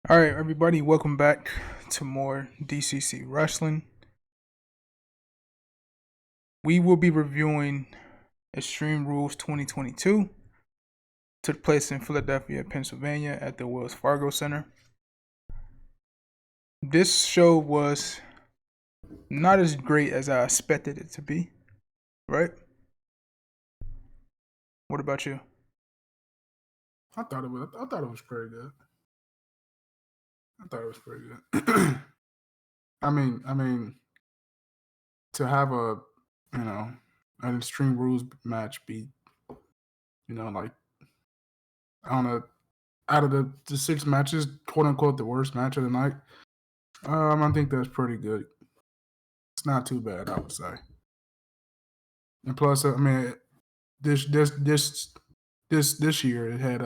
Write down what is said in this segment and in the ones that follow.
All right, everybody, welcome back to more DCC Wrestling. We will be reviewing Extreme Rules 2022. Took place in Philadelphia, Pennsylvania at the Wells Fargo Center. This show was not as great as I expected it to be, right? What about you? I thought it was pretty good. I thought it was pretty good. I mean, to have an Extreme Rules match be, like on out of the six matches, quote unquote, the worst match of the night. I think that's pretty good. It's not too bad, I would say. And plus, this year it had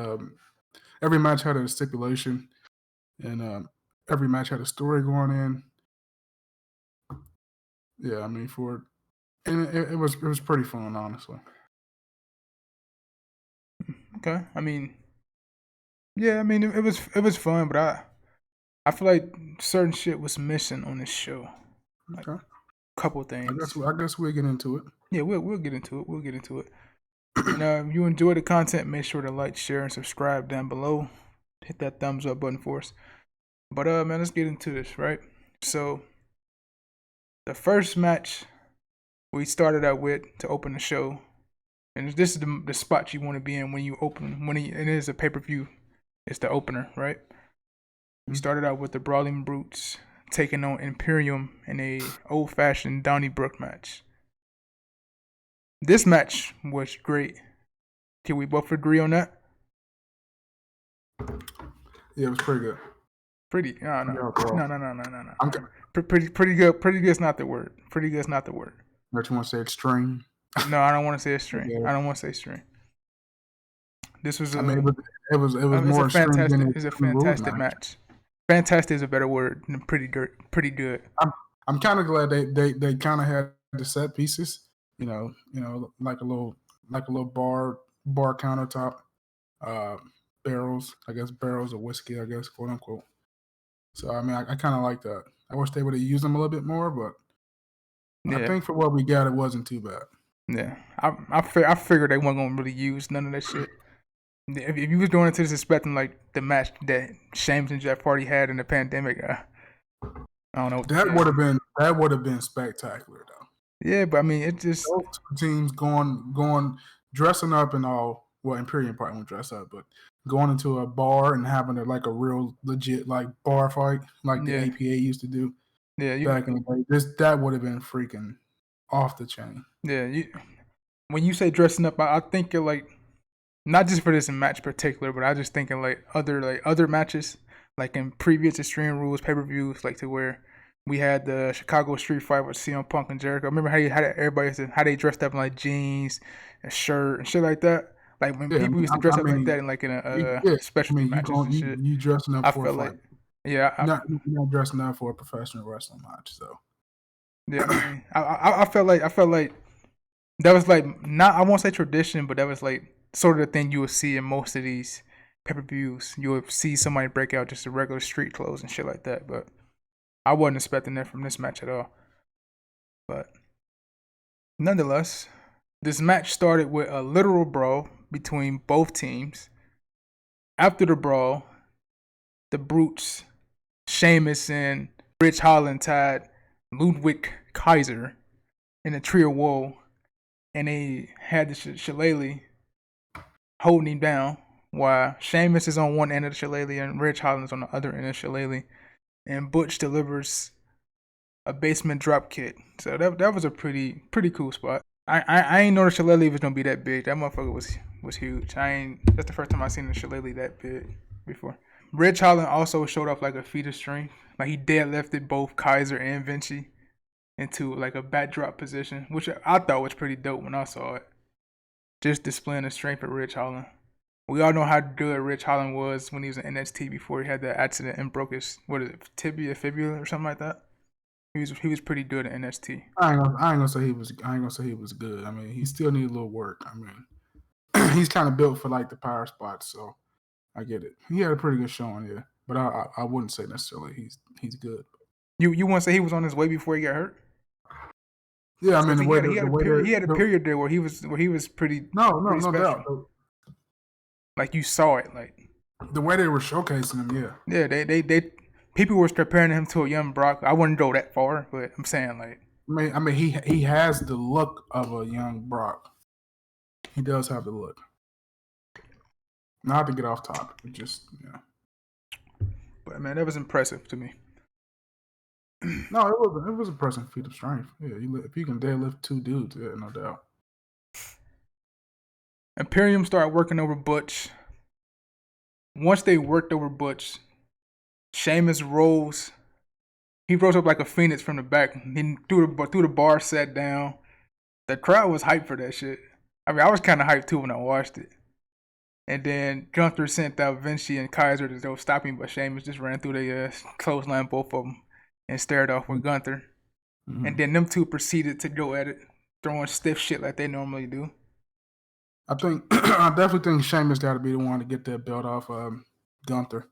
every match had a stipulation, and every match had a story going in. Yeah, it was pretty fun, honestly. Okay, it was fun, but I feel like certain shit was missing on this show. Like, Okay. couple things. I guess we'll get into it. Yeah, we'll get into it. We'll get into it. And if you enjoy the content, make sure to like, share, and subscribe down below. Hit that thumbs up button for us. But man, let's get into this, right? So the first match we started out with to open the show, and this is the spot you want to be in when you open it is a pay-per-view. It's the opener, right? We started out with the Brawling Brutes taking on Imperium in a old-fashioned Donnybrook match. This match was great. Can we both agree on that? Yeah, it was pretty good. No. Pretty good is not the word. Pretty good is not the word. But you want to say extreme? No, I don't want to say extreme. Yeah. I don't want to say extreme. This was. It was more fantastic. It's a fantastic match. Fantastic is a better word than pretty good. I'm kind of glad they kind of had the set pieces. Like a little bar countertop, barrels. I guess barrels of whiskey. I guess, quote unquote. So I kind of like that. I wish they would have used them a little bit more, but yeah. I think for what we got, it wasn't too bad. Yeah, I figured they weren't gonna really use none of that shit. If you was going into this expecting like the match that Sheamus and Jeff Hardy had in the pandemic, I don't know. That would have been spectacular though. Yeah, but it just those two teams going dressing up and all. Well, Imperium probably won't dress up, but going into a bar and having a real legit like bar fight like the APA used to do. Yeah, back in the day, that would have been freaking off the chain. Yeah, when you say dressing up, I think it like not just for this match in particular, but I just thinking like other matches, like in previous Extreme Rules pay-per-views, like to where we had the Chicago Street Fight with CM Punk and Jericho. Remember how they dressed up in like jeans and shirt and shit like that. Like when people used to dress up like that in like in a specialty matches and shit. You dressing up for a fight. Yeah, you're not dressing up for a professional wrestling match. So yeah, I felt like that was like not, I won't say tradition, but that was like sort of the thing you would see in most of these pay-per-views. You would see somebody break out just in regular street clothes and shit like that, but I wasn't expecting that from this match at all. But nonetheless, this match started with a literal brawl between both teams. After the brawl, the Brutes, Sheamus and Rich Holland tied Ludwig Kaiser in a tree of woe, and they had the shillelagh holding him down while Sheamus is on one end of the shillelagh and Rich Holland is on the other end of the shillelagh, and Butch delivers a basement drop kick. So that was a pretty cool spot. I ain't know the shillelagh was gonna be that big. That motherfucker was huge. That's the first time I seen the shillelagh that big before. Rich Holland also showed off like a feat of strength. Like he deadlifted both Kaiser and Vinci into like a backdrop position, which I thought was pretty dope when I saw it. Just displaying the strength of Rich Holland. We all know how good Rich Holland was when he was in NXT before he had that accident and broke his tibia, fibula, or something like that. He was pretty good at NXT. I ain't gonna say he was good. He still needs a little work. He's kind of built for like the power spots, so I get it. He had a pretty good showing, yeah. but I wouldn't say necessarily he's good. You want to say he was on his way before he got hurt? Yeah, I mean He had, he had a the period there where he was pretty no doubt. special. Like you saw it, like The way they were showcasing him, yeah. Yeah, they people were comparing him to a young Brock. I wouldn't go that far, but I'm saying like I mean he has the look of a young Brock. He does have the look. Not to get off topic, but just But man, that was impressive to me. No, it was a impressive feat of strength. Yeah, if you can deadlift two dudes, yeah, no doubt. Imperium started working over Butch. Once they worked over Butch, Sheamus rose. He rose up like a phoenix from the back. He threw the bar, sat down. The crowd was hyped for that shit. I mean, I was kind of hyped too when I watched it. And then Gunther sent out Vinci and Kaiser to go stop him, but Sheamus just ran through the clothesline, both of them, and stared off with Gunther. Mm-hmm. And then them two proceeded to go at it, throwing stiff shit like they normally do. I definitely think Sheamus got to be the one to get that belt off Gunther.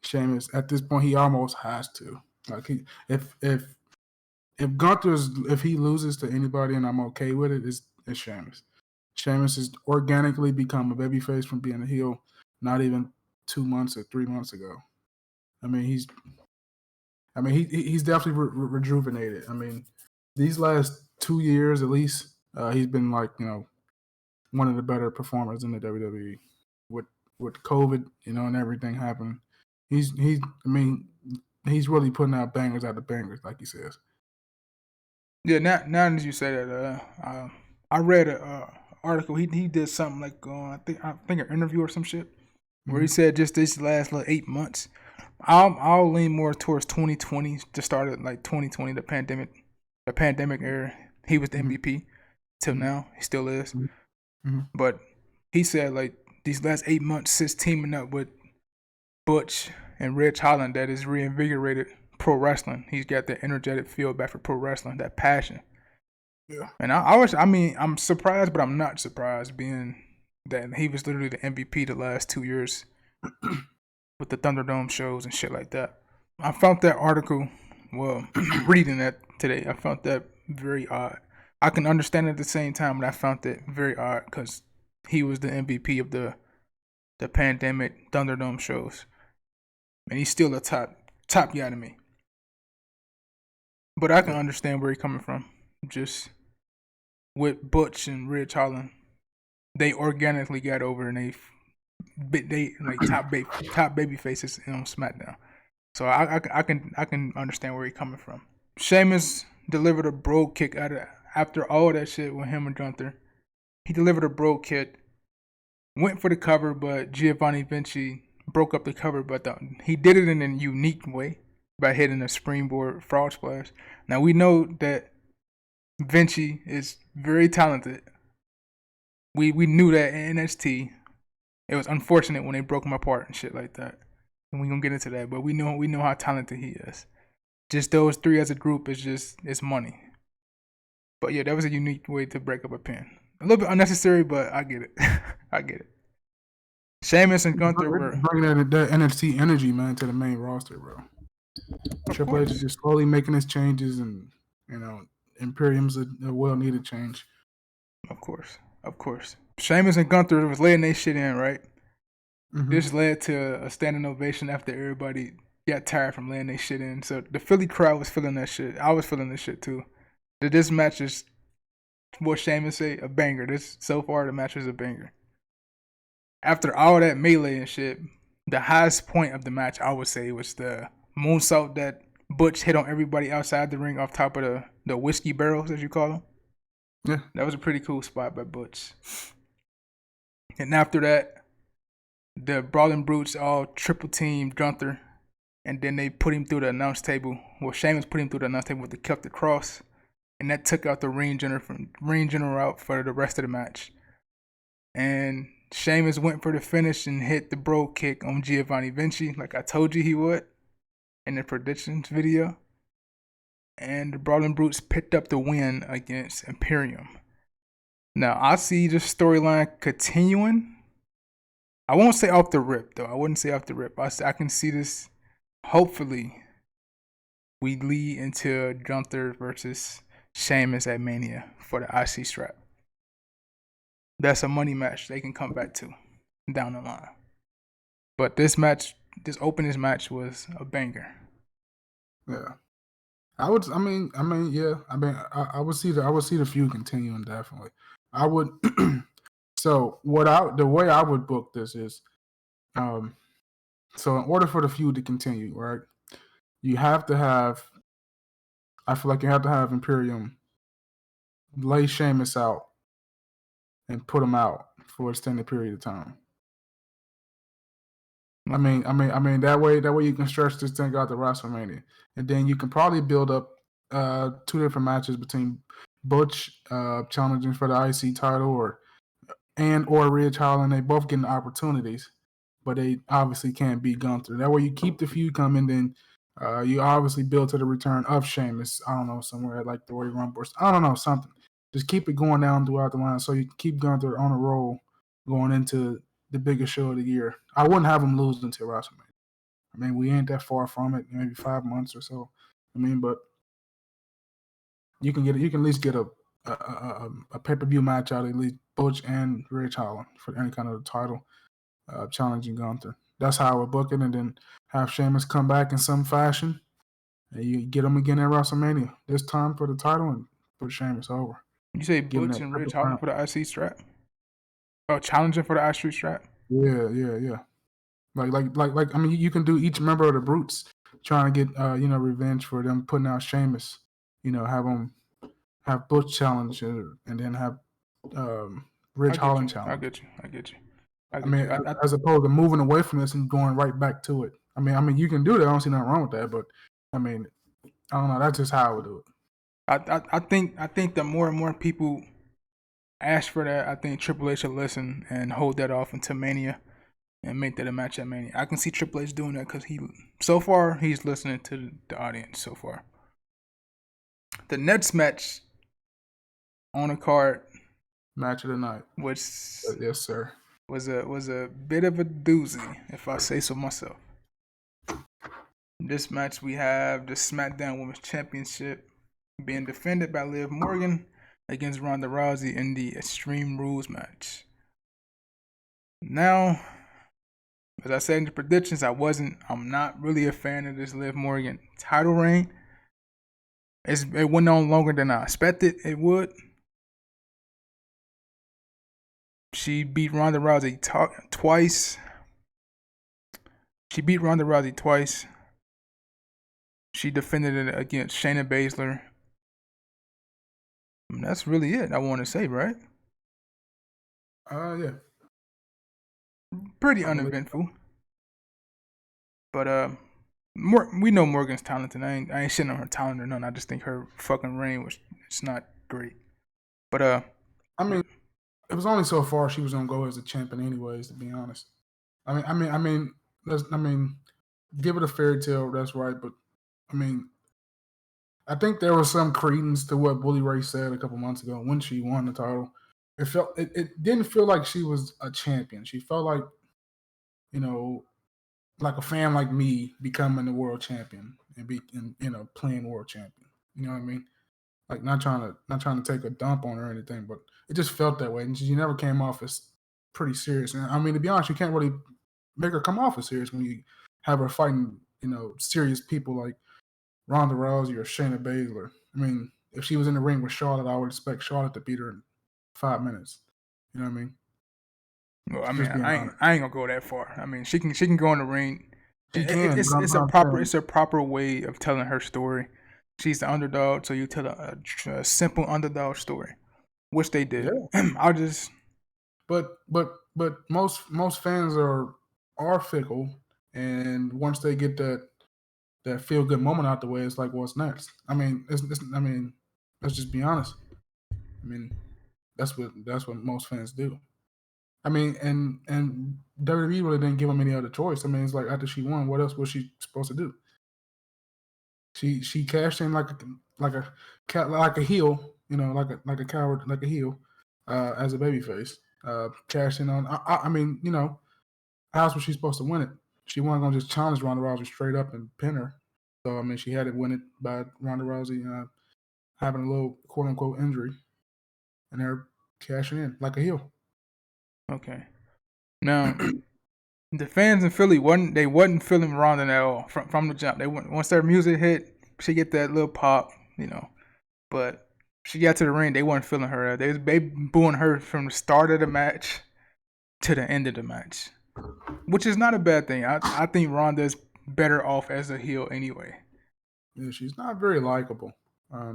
Sheamus, at this point, he almost has to. Like if he loses to anybody and I'm okay with it, it's Sheamus. Sheamus has organically become a babyface from being a heel not even 2 months or 3 months ago. I mean, he's definitely rejuvenated. I mean, these last 2 years at least, he's been like, one of the better performers in the WWE. With COVID, and everything happened, he's really putting out bangers out of bangers, like he says. Yeah, now as you say that, I read an article. He did something like I think an interview or some shit where he said just this last 8 months. I'll lean more towards 2020. Just started like 2020, the pandemic era. He was the MVP till now. He still is. Mm-hmm. But he said like these last 8 months since teaming up with Butch and Ridge Holland, that has reinvigorated pro wrestling. He's got that energetic feel back for pro wrestling, that passion. Yeah. And I'm surprised, but I'm not surprised, being that he was literally the MVP the last 2 years with the Thunderdome shows and shit like that. I found that article, reading that today, I found that very odd. I can understand it at the same time, but I found that very odd because he was the MVP of the pandemic Thunderdome shows. And he's still a top guy to me. But I can understand where he's coming from. Just with Butch and Ridge Holland, they organically got over, and they like top baby faces on SmackDown. So I can understand where he's coming from. Sheamus delivered a bro kick after all that shit with him and Gunther. He delivered a bro kick, went for the cover, but Giovanni Vinci broke up the cover. But he did it in a unique way by hitting a springboard frog splash. Now we know that Vinci is very talented. We knew that in NXT. It was unfortunate when they broke him apart and shit like that. And we gonna get into that, but we know how talented he is. Just those three as a group it's money. But yeah, that was a unique way to break up a pin. A little bit unnecessary, but I get it. I get it. Sheamus and Gunther were bringing that NXT energy, man, to the main roster, bro. Triple H is just slowly making his changes, and Imperium's a well-needed change. Of course. Sheamus and Gunther was laying their shit in, right? Mm-hmm. This led to a standing ovation after everybody got tired from laying their shit in. So the Philly crowd was feeling that shit. I was feeling this shit too. This match is, what Sheamus say, a banger. So far the match is a banger. After all that melee and shit, the highest point of the match, I would say, was the moonsault that Butch hit on everybody outside the ring off top of the whiskey barrels, as you call them. Yeah. That was a pretty cool spot by Butch. And after that, the Brawling Brutes all triple teamed Gunther, and then they put him through the announce table. Well, Sheamus put him through the announce table with the Celtic Cross, and that took out the ring general out for the rest of the match. And Sheamus went for the finish and hit the bro kick on Giovanni Vinci, like I told you he would in the predictions video. And the Brawling Brutes picked up the win against Imperium. Now, I see the storyline continuing I won't say off the rip though. I wouldn't say off the rip. I can see this. Hopefully, we lead into Gunther versus Sheamus at Mania for the IC strap. That's a money match they can come back to down the line. But this match, this opening match was a banger. Yeah. I would. Yeah. I would see the feud continuing definitely. I would. So the way I would book this is, so in order for the feud to continue, right, you have to have. I feel like you have to have Imperium lay Sheamus out and put him out for an extended period of time. I mean, that way you can stretch this thing out to WrestleMania, and then you can probably build up 2 different matches between Butch challenging for the IC title, or Ridge Holland. They both getting opportunities, but they obviously can't beat Gunther. That way you keep the feud coming, then you obviously build to the return of Sheamus. I don't know, somewhere like the Royal Rumble. I don't know, something. Just keep it going down throughout the line so you can keep Gunther on a roll going into the biggest show of the year. I wouldn't have him lose until WrestleMania. I mean, we ain't that far from it, maybe 5 months or so. I mean, but you can at least get a pay-per-view match out of at least Butch and Ridge Holland for any kind of title challenging Gunther. That's how I would book it, and then have Sheamus come back in some fashion, and you get him again at WrestleMania. This time for the title and put Sheamus over. You say Butch and Ridge Holland for the IC strap? Oh, challenging for the IC strap? Yeah. Like. I mean, you can do each member of the Brutes trying to get revenge for them putting out Sheamus. Have Butch challenge and then have Ridge Holland challenge. I get you. As opposed to moving away from this and going right back to it. I mean, you can do that. I don't see nothing wrong with that. But I mean, I don't know. That's just how I would do it. I think the more and more people ask for that, I think Triple H should listen and hold that off until Mania and make that a match at Mania. I can see Triple H doing that because so far he's listening to the audience so far. The next match on the card, match of the night, which yes sir, was a bit of a doozy, if I say so myself. In this match we have the SmackDown Women's Championship being defended by Liv Morgan against Ronda Rousey in the Extreme Rules match. Now, as I said in the predictions, I'm not really a fan of this Liv Morgan title reign. It went on longer than I expected it would. She beat Ronda Rousey twice. She defended it against Shayna Baszler. And that's really it, I want to say, right? Yeah. Pretty uneventful. But we know Morgan's talented. I ain't shitting on her talent or nothing. I just think her fucking reign it's not great. But I mean, it was only so far she was gonna go as a champion, anyways. To be honest, I mean, give it a fairy tale. That's right, but I mean, I think there was some credence to what Bully Ray said a couple months ago when she won the title. It didn't feel like she was a champion. She felt like, like a fan like me becoming the world champion and playing world champion. You know what I mean? Like not trying to take a dump on her or anything, but it just felt that way. And she never came off as pretty serious. And I mean, to be honest, you can't really make her come off as serious when you have her fighting, serious people like Ronda Rousey or Shayna Baszler. I mean, if she was in the ring with Charlotte, I would expect Charlotte to beat her in 5 minutes. You know what I mean? Well, I mean, I ain't gonna go that far. I mean, she can go in the ring. It's a proper way of telling her story. She's the underdog, so you tell a simple underdog story, which they did. Yeah. But most fans are fickle, and once they get that feel good moment out the way, it's like, what's next? I mean, let's just be honest. I mean, that's what most fans do. I mean, and WWE really didn't give them any other choice. I mean, it's like after she won, what else was she supposed to do? She cashed in like a heel, like a coward, like a heel, as a babyface. Cashed in on. I mean, how's what she's supposed to win it? She wasn't gonna just challenge Ronda Rousey straight up and pin her. So I mean, she had to win it by Ronda Rousey having a little quote unquote injury, and her cashing in like a heel. Okay. Now, the fans in Philly wasn't feeling Ronda at all from the jump. Once their music hit, she get that little pop, But she got to the ring, they wasn't feeling her. They booing her from the start of the match to the end of the match, which is not a bad thing. I think Ronda's better off as a heel anyway. Yeah, she's not very likable. I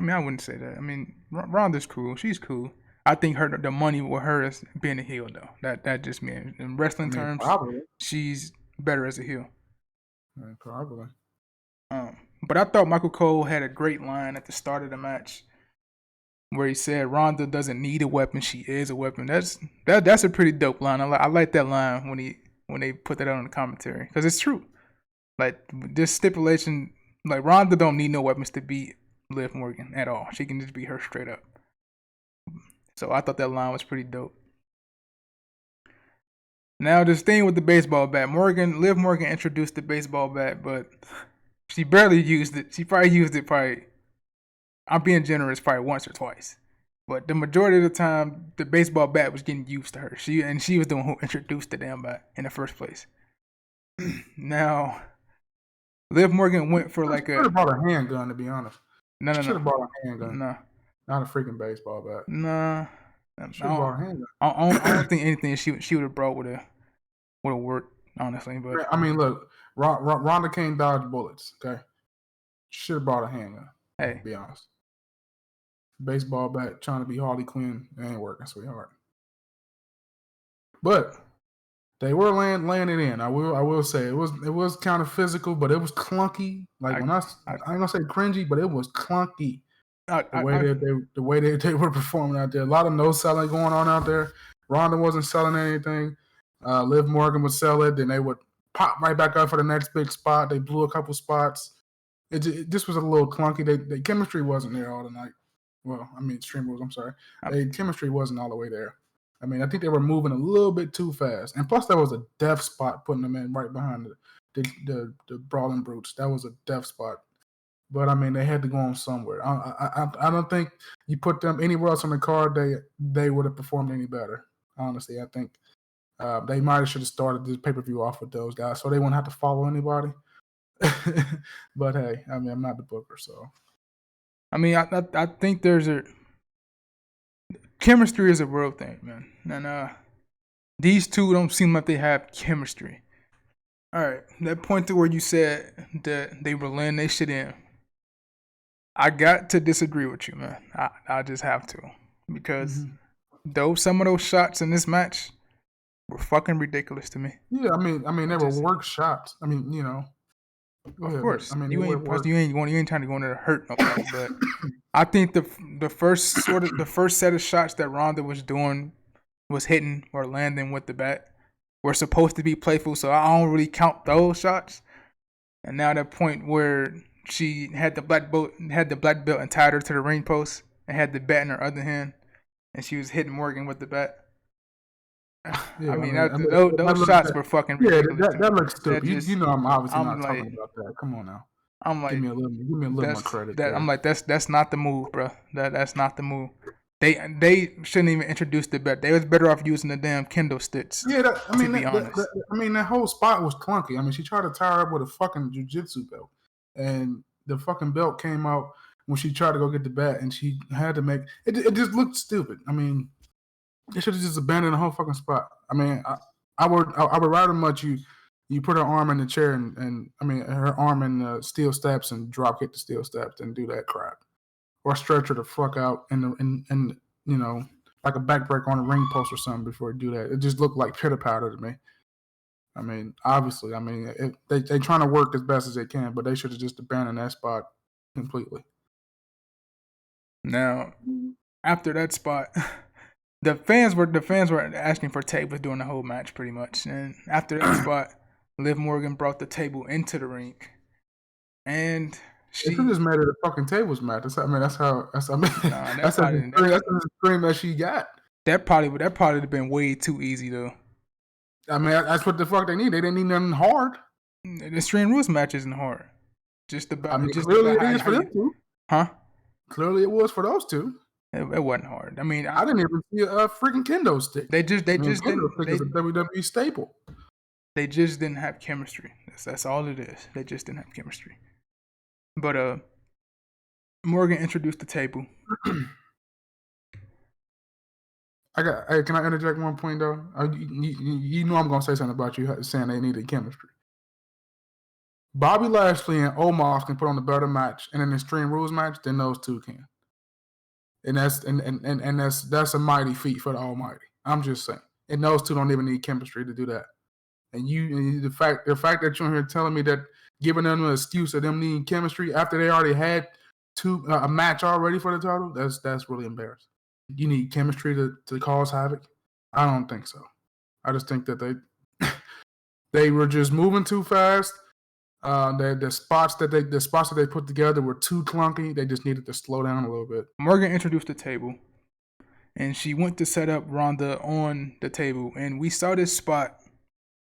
mean, I wouldn't say that. I mean, Ronda's cool. She's cool. I think the money with her is being a heel though. That just means in wrestling terms, probably. she's better as a heel. Probably. But I thought Michael Cole had a great line at the start of the match where he said Ronda doesn't need a weapon, she is a weapon. That's a pretty dope line. I like that line when they put that out on the commentary because it's true. Like this stipulation, like Ronda don't need no weapons to beat Liv Morgan at all. She can just beat her straight up. So I thought that line was pretty dope. Now this thing with the baseball bat, Liv Morgan introduced the baseball bat, but she barely used it. She probably used it I'm being generous, probably once or twice. But the majority of the time, the baseball bat was getting used to her. She was the one who introduced the damn bat in the first place. Now, Liv Morgan went for like should have brought a handgun, to be honest. No. Should have brought a handgun. No. Not a freaking baseball bat. Nah. Should have brought a handgun. I don't think anything she would have brought would have worked, honestly. But I mean, look, Ronda can't dodge bullets. Okay, should have brought a handgun. Hey, to be honest, baseball bat trying to be Harley Quinn, it ain't working, sweetheart. But they were laying it in. I will say it was kind of physical, but it was clunky. Like I'm gonna say cringy, but it was clunky. The way they were performing out there, a lot of no selling going on out there. Ronda wasn't selling anything. Liv Morgan would sell it, then they would pop right back up for the next big spot. They blew a couple spots. This was a little clunky. The chemistry wasn't there all the night. Well, I mean, Stream Rules, I'm sorry. The chemistry wasn't all the way there. I mean, I think they were moving a little bit too fast. And plus, there was a death spot putting them in right behind the Brawling Brutes. That was a death spot. But, I mean, they had to go on somewhere. I don't think you put them anywhere else on the card, they would have performed any better. Honestly, I think they might have should have started this pay-per-view off with those guys so they wouldn't have to follow anybody. But, hey, I mean, I'm not the booker, so. I mean, I think there's chemistry is a real thing, man. And these two don't seem like they have chemistry. All right, that point to where you said that they were laying their shit in. I got to disagree with you, man. I just have to. Because some of those shots in this match were fucking ridiculous to me. Yeah, I mean they were work shots. I mean, of course. I mean, you ain't trying to go in there to hurt nobody, but I think the first set of shots that Ronda was doing was hitting or landing with the bat were supposed to be playful, so I don't really count those shots. And now that point where she had the black belt and tied her to the ring post and had the bat in her other hand, and she was hitting Morgan with the bat. Yeah, those shots were fucking ridiculous. Yeah, that looks stupid. I'm obviously not talking about that. Come on now. I'm like, give me a little more credit. I'm like, that's not the move, bro. That's not the move. They shouldn't even introduce the bet. They was better off using the damn kendo sticks. Yeah, that whole spot was clunky. I mean, she tried to tie her up with a fucking jiu-jitsu belt, and the fucking belt came out when she tried to go get the bat, and she had to make it. It just looked stupid. I mean, they should have just abandoned the whole fucking spot. I mean, I would rather much you put her arm in the chair and I mean her arm in the steel steps and drop kick the steel steps and do that crap, or stretch her the fuck out and like a backbreaker on a ring post or something before you do that. It just looked like pitter patter to me. I mean, obviously, they trying to work as best as they can, but they should have just abandoned that spot completely. Now, after that spot. The fans were asking for tables during the whole match, pretty much. And after that spot, Liv Morgan brought the table into the ring, and she just made it a fucking tables match. That's a scream that she got. That probably would have been way too easy though. I mean, that's what the fuck they need. They didn't need nothing hard. The Extreme Rules match isn't hard. Just I mean, just clearly about it is how for them you, two. huh? Clearly it was for those two. It wasn't hard. I mean, I didn't even see a freaking kendo stick. they just Kendo didn't stick is a WWE staple. they just didn't have chemistry. That's all it is. They just didn't have chemistry. But Morgan introduced the table. Hey, can I interject one point though? You know I'm gonna say something about you saying they needed chemistry. Bobby Lashley and Omos can put on a better match in an Extreme Rules match than those two can, and that's a mighty feat for the Almighty. I'm just saying, and those two don't even need chemistry to do that. And the fact that you're here telling me that, giving them an excuse of them needing chemistry after they already had a match already for the title, that's really embarrassing. You need chemistry to cause havoc? I don't think so. I just think that they were just moving too fast. The spots that they put together were too clunky. They just needed to slow down a little bit. Morgan introduced the table, and she went to set up Ronda on the table, and we saw this spot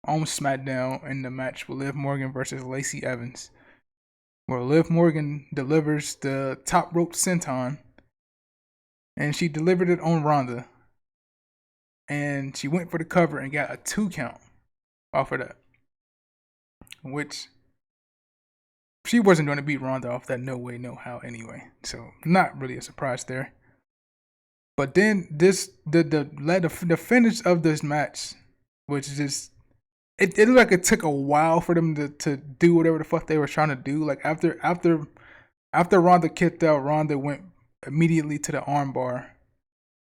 on SmackDown in the match with Liv Morgan versus Lacey Evans, where Liv Morgan delivers the top rope senton, and she delivered it on Ronda, and she went for the cover and got a 2 count off of that, which she wasn't going to beat Ronda off that, no way, no how anyway. So not really a surprise there. But then the finish of this match, which is just it looked like it took a while for them to do whatever the fuck they were trying to do. Like after Ronda kicked out, Ronda went immediately to the armbar,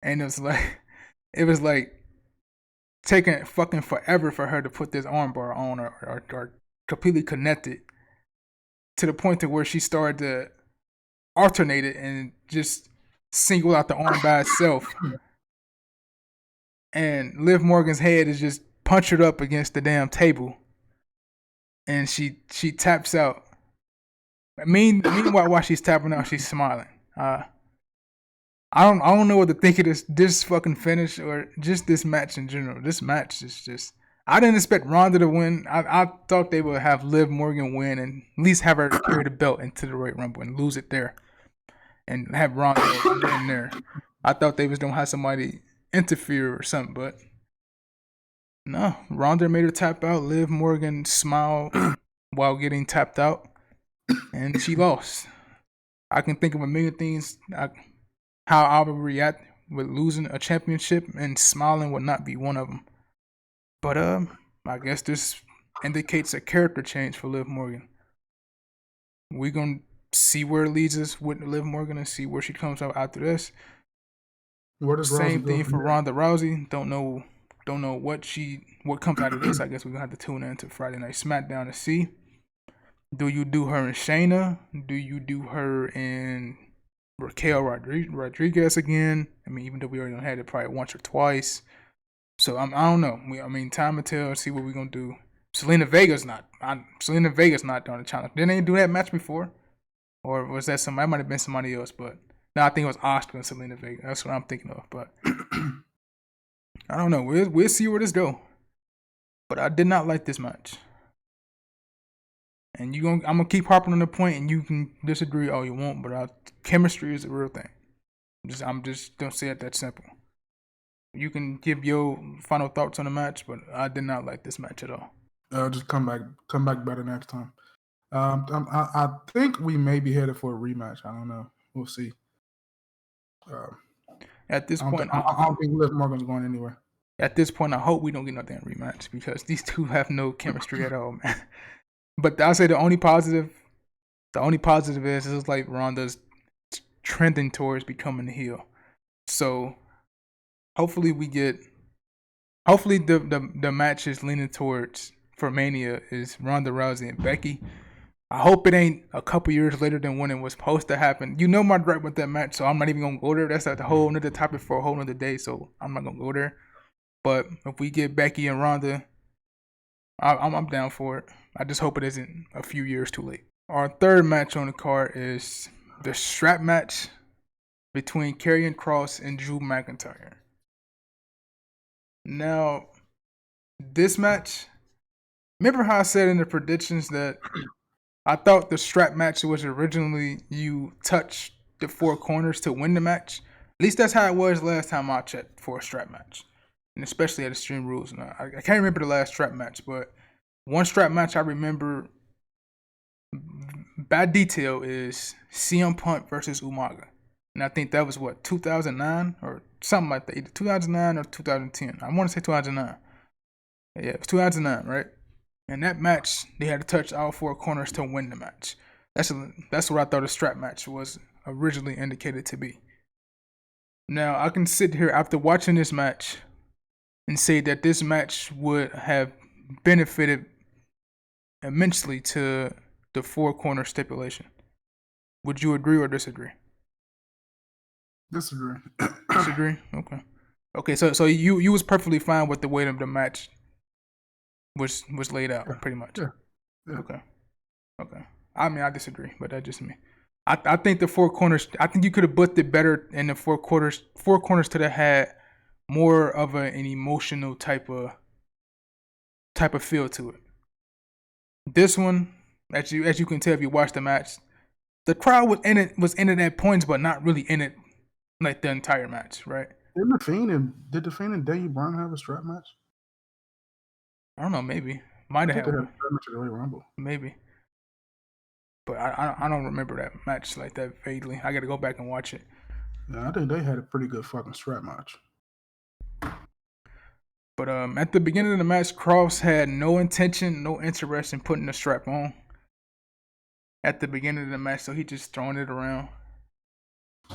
and it was like taking fucking forever for her to put this armbar on or completely connect it, to the point to where she started to alternate it and just single out the arm by itself. And Liv Morgan's head is just punctured up against the damn table, and she taps out. Meanwhile, while she's tapping out, she's smiling. I don't know what to think of this fucking finish or just this match in general. This match is just, I didn't expect Ronda to win. I thought they would have Liv Morgan win and at least have her carry the belt into the Royal Rumble and lose it there, and have Ronda win there. I thought they was gonna have somebody interfere or something, but no. Ronda made her tap out. Liv Morgan smiled while getting tapped out, and she lost. I can think of a million things how I would react with losing a championship, and smiling would not be one of them. But I guess this indicates a character change for Liv Morgan. We're gonna see where it leads us with Liv Morgan and see where she comes out after this. Where does Same Rousey thing go for Ronda Rousey. Don't know what comes out of this. I guess we're gonna have to tune in to Friday Night SmackDown to see. Do you do her in Shayna? Do you do her in Raquel Rodriguez again? I mean, even though we already had it probably once or twice. So I don't know. Time will tell. See what we're gonna do. Selena Vega's not doing the challenge. Didn't they do that match before? Or was that somebody? It might have been somebody else, but no, I think it was Asuka and Selena Vega. That's what I'm thinking of. But I don't know. We'll see where this go. But I did not like this match. And I'm gonna keep harping on the point, and you can disagree all you want, but chemistry is a real thing. I'm just don't say it that simple. You can give your final thoughts on the match, but I did not like this match at all. Just come back better next time. I think we may be headed for a rematch. I don't know. We'll see. At this point, I don't think Liv Morgan's going anywhere. At this point, I hope we don't get no damn rematch, because these two have no chemistry at all, man. But I'll say the only positive is like Ronda's trending towards becoming a heel. So hopefully the match is leaning towards for Mania is Ronda Rousey and Becky. I hope it ain't a couple years later than when it was supposed to happen. You know my gripe with that match, so I'm not even gonna go there. That's like a whole another topic for a whole another day, so I'm not gonna go there. But if we get Becky and Ronda, I'm down for it. I just hope it isn't a few years too late. Our third match on the card is the strap match between Karrion Kross and Drew McIntyre. Now, This match, remember how I said in the predictions that I thought the strap match was originally you touch the four corners to win the match? At least that's how it was last time I checked for a strap match. And especially at Extreme Rules. And I can't remember the last strap match, but one strap match I remember by detail is CM Punk versus Umaga. And I think that was what, 2009 or something like that. Either 2009 or 2010. I want to say 2009. Yeah, it was 2009, right? In that match, they had to touch all four corners to win the match. That's what I thought a strap match was originally indicated to be. Now, I can sit here after watching this match and say that this match would have benefited immensely to the four corner stipulation. Would you agree or disagree? Disagree. Disagree? Okay. Okay, so you was perfectly fine with the way the match was laid out, pretty much. Yeah. Yeah. Okay. Okay. I mean, I disagree, but that's just me. I think the four corners. I think you could have booked it better in the four quarters. Four corners could have had more of an emotional type of feel to it. This one, as you can tell if you watch the match, the crowd was in it at points, but not really in it like the entire match, right? Did the Fiend and Daniel Bryan have a strap match? I don't know, maybe might I have think they had had a one, strap match at the Royal Rumble. maybe, but I don't remember that match like that vaguely. I got to go back and watch it. Yeah, I think they had a pretty good fucking strap match. But at the beginning of the match, Cross had no intention, no interest in putting the strap on. At the beginning of the match, so he just throwing it around.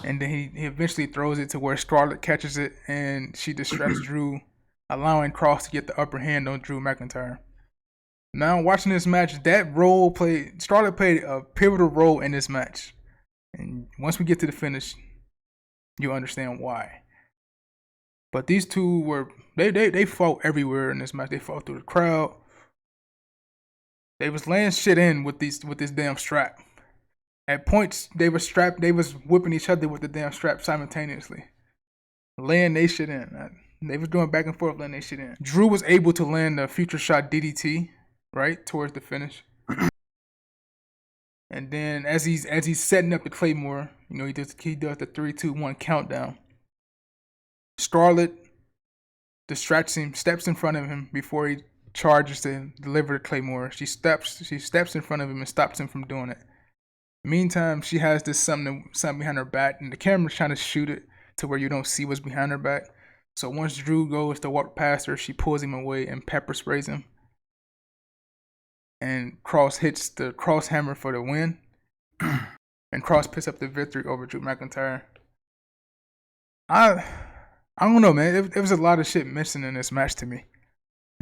And then he eventually throws it to where Scarlett catches it and she distracts Drew, allowing Cross to get the upper hand on Drew McIntyre. Now watching this match, Scarlett played a pivotal role in this match. And once we get to the finish, you'll understand why. But these two they fought everywhere in this match. They fought through the crowd. They was laying shit in with this damn strap. At points, they was whipping each other with the damn strap simultaneously. Laying they shit in. They was doing back and forth laying they shit in. Drew was able to land a future shot DDT, right, towards the finish. And then as he's setting up the Claymore, he does the 3-2-1 countdown. Scarlett distracts him, steps in front of him before he charges to deliver the Claymore. She steps in front of him and stops him from doing it. Meantime, she has this something behind her back, and the camera's trying to shoot it to where you don't see what's behind her back. So once Drew goes to walk past her, she pulls him away and pepper sprays him. And Cross hits the cross hammer for the win. And Cross picks up the victory over Drew McIntyre. I don't know, man. It was a lot of shit missing in this match to me.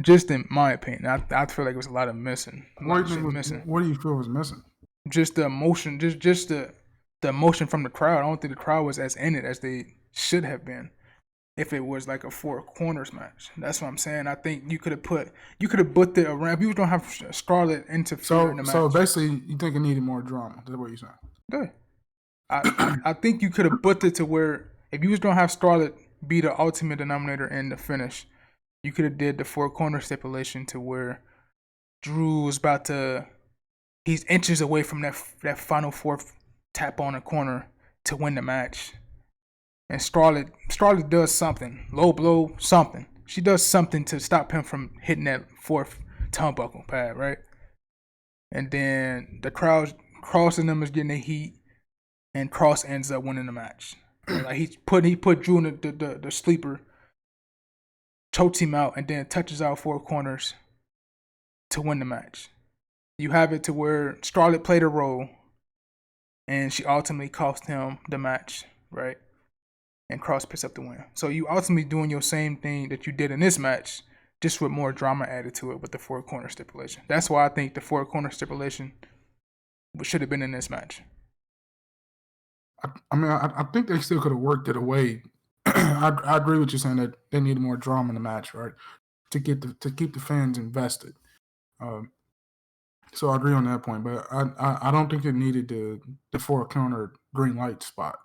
Just in my opinion, I feel like it was a lot of missing. What do you feel was missing? Just the emotion, just the emotion from the crowd. I don't think the crowd was as in it as they should have been if it was like a four corners match. That's what I'm saying. I think you could have booked it around. If you don't have Scarlett interfere in the match. So basically, you think it needed more drama. That's what you're saying. Good. I think you could have booked it to where if you was gonna have Scarlett be the ultimate denominator in the finish, you could have did the four corner stipulation to where Drew was about to. He's inches away from that final fourth tap on the corner to win the match. And Scarlett does something. Low blow, something. She does something to stop him from hitting that fourth turnbuckle pad, right? And then the crowd, Cross and them is getting the heat, and Cross ends up winning the match. Like he put Drew in the sleeper, chokes him out, and then touches out four corners to win the match. You have it to where Scarlett played a role, and she ultimately cost him the match, right? And Cross picks up the win. So you ultimately doing your same thing that you did in this match, just with more drama added to it with the four corner stipulation. That's why I think the four corner stipulation should have been in this match. I think they still could have worked it away. I agree with you saying that they needed more drama in the match, right? To keep the fans invested. So I agree on that point, but I don't think it needed the four corner green light spot.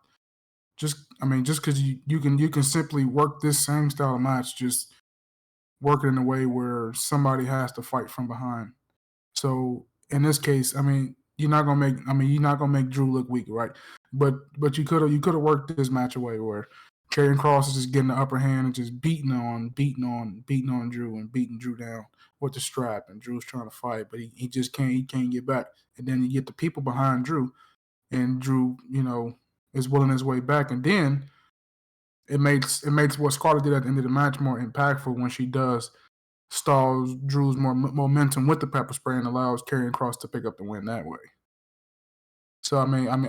Just because you can simply work this same style of match just work it in a way where somebody has to fight from behind. So in this case, I mean, you're not gonna make Drew look weak, right? But you could have worked this match away where Karrion Cross is just getting the upper hand and just beating on Drew and beating Drew down with the strap, and Drew's trying to fight, but he just can't get back. And then you get the people behind Drew, and Drew, is willing his way back, and then it makes what Scarlett did at the end of the match more impactful when she does stalls Drew's more momentum with the pepper spray and allows Karrion Cross to pick up the win that way. So they had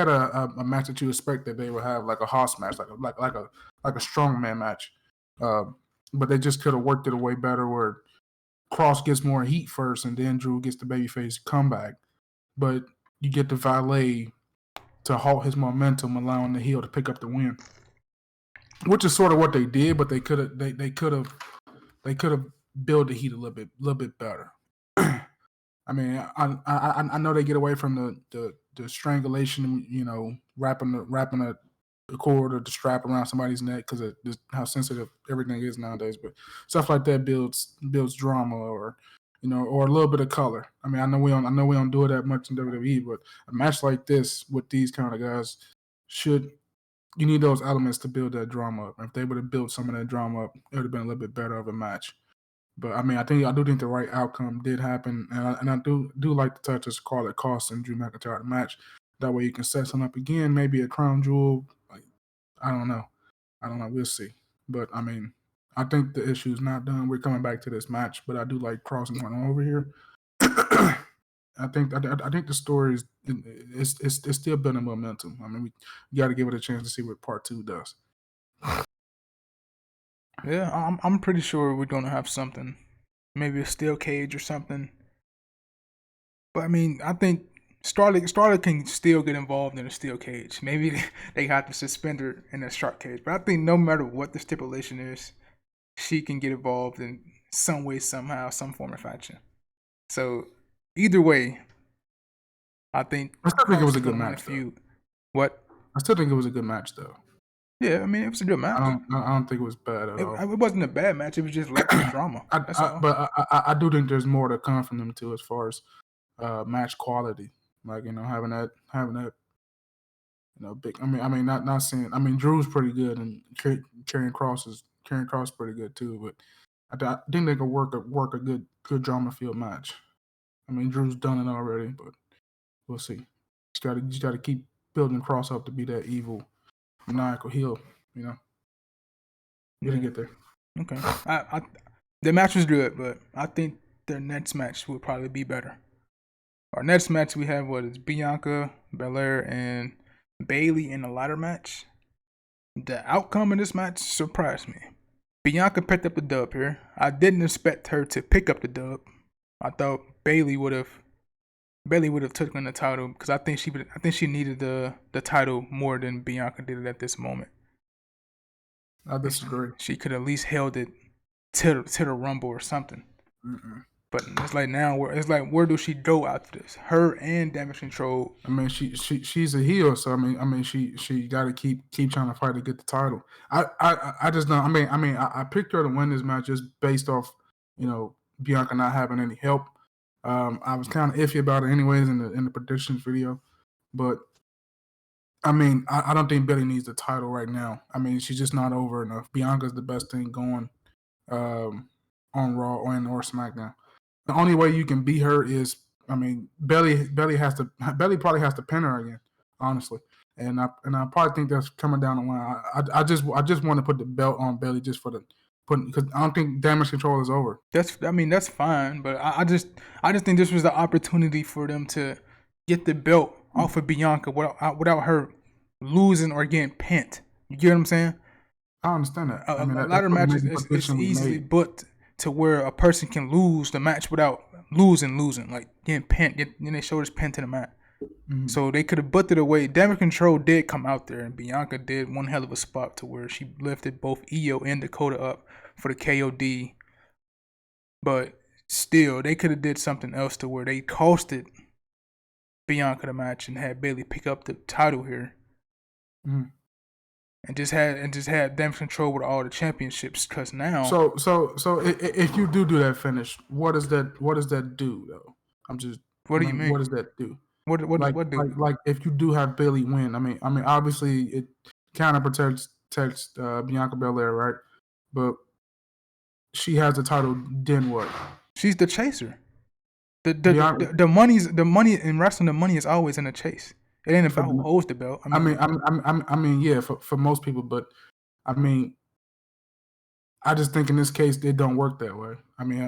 a match that you expect that they would have, like a house match, like a strongman match, uh, but they just could have worked it a way better where Cross gets more heat first and then Drew gets the babyface comeback, but you get the valet to halt his momentum, allowing the heel to pick up the win, which is sort of what they did, but they could have built the heat a little bit better. I mean, I know they get away from the strangulation, wrapping the cord or the strap around somebody's neck because of just how sensitive everything is nowadays. But stuff like that builds drama, or or a little bit of color. I mean, I know we don't do it that much in WWE, but a match like this with these kind of guys you need those elements to build that drama up. If they would have built some of that drama up, it would have been a little bit better of a match. But I mean, I do think the right outcome did happen, and I do like the touch of Scarlett Cross and Drew McIntyre match. That way, you can set something up again, maybe a crown jewel. Like, I don't know, we'll see. But I mean, I think the issue is not done. We're coming back to this match, but I do like Cross and going over here. I think the story is it's still building momentum. I mean, we got to give it a chance to see what part 2 does. Yeah, I'm pretty sure we're gonna have something, maybe a steel cage or something. But I mean, I think Starlet can still get involved in a steel cage. Maybe they have to suspend her in a shark cage. But I think no matter what the stipulation is, she can get involved in some way, somehow, some form of fashion. So either way, I think I still think it was a good gonna win match. feud. What? I still think it was a good match, though. Yeah, I mean, it was a good match. I don't think it was bad at all. It wasn't a bad match. It was just lacking drama. That's all. But I do think there's more to come from them too, as far as match quality. Like, having that big. I mean, not saying. I mean, Drew's pretty good, and Karrion Cross is pretty good too. But I think they could work a good drama field match. I mean, Drew's done it already, but we'll see. Just gotta keep building Cross up to be that evil, maniacal heel. Gonna get there. Okay. The match was good, but I think their next match will probably be better. Our next match we have is Bianca Belair and Bayley in a ladder match. The outcome of this match surprised me. Bianca picked up the dub here. I didn't expect her to pick up the dub. I thought Bayley would have taken the title because I think she needed the title more than Bianca did it at this moment. I disagree. She could at least held it to the Rumble or something. Mm-mm. But it's like now, where does she go after this? Her and Damage Control. I mean, she's a heel, so I mean, she got to keep trying to fight to get the title. I just don't. I mean, I picked her to win this match just based off, Bianca not having any help. I was kind of iffy about it anyways in the predictions video, but I mean, I don't think Bayley needs the title right now. I mean, she's just not over enough. Bianca's the best thing going on Raw or SmackDown. The only way you can beat her is, I mean, Bayley probably has to pin her again, honestly. And I probably think that's coming down the line. I just want to put the belt on Bayley just for because I don't think Damage Control is over. That's fine, but I just think this was the opportunity for them to get the belt off of Bianca without her losing or getting pinned. You get what I'm saying? I understand that. A ladder match is easily booked to where a person can lose the match without losing, like getting pinned, getting their shoulders pinned to the mat. Mm-hmm. So they could have booked it away. Damage Control did come out there, and Bianca did one hell of a spot to where she lifted both Io and Dakota up for the KOD. But still, they could have did something else to where they costed Bianca the match and had Bayley pick up the title here. Mm-hmm. and just had damage control with all the championships. Because now, So if you do that finish, what does that do though? what do you mean? What does that do? What do? Like if you do have Bailey win, I mean obviously it kind of protects Bianca Belair, right? But she has the title. Then what? She's the chaser. Bianca The money in wrestling. The money is always in the chase. It ain't for about who holds the belt. I mean yeah for most people, but I mean I just think in this case it don't work that way. I mean,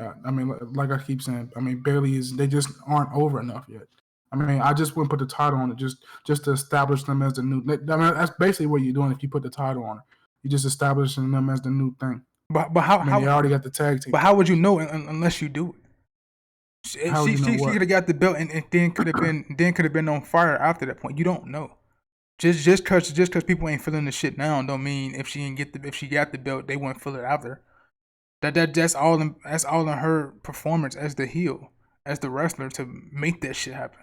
like I keep saying, I mean, Bailey they just aren't over enough yet. I mean, I just wouldn't put the title on it just to establish them as the new. I mean, that's basically what you're doing if you put the title on it. You're just establishing them as the new thing. But I mean, they already got the tag team. But how would you know unless you do it? How would you know She what? could have got the belt and then could have been on fire after that point. You don't know. Just cause people ain't feeling the shit now don't mean if she got the belt they wouldn't feel it after. That's all in her performance as the heel, as the wrestler to make that shit happen.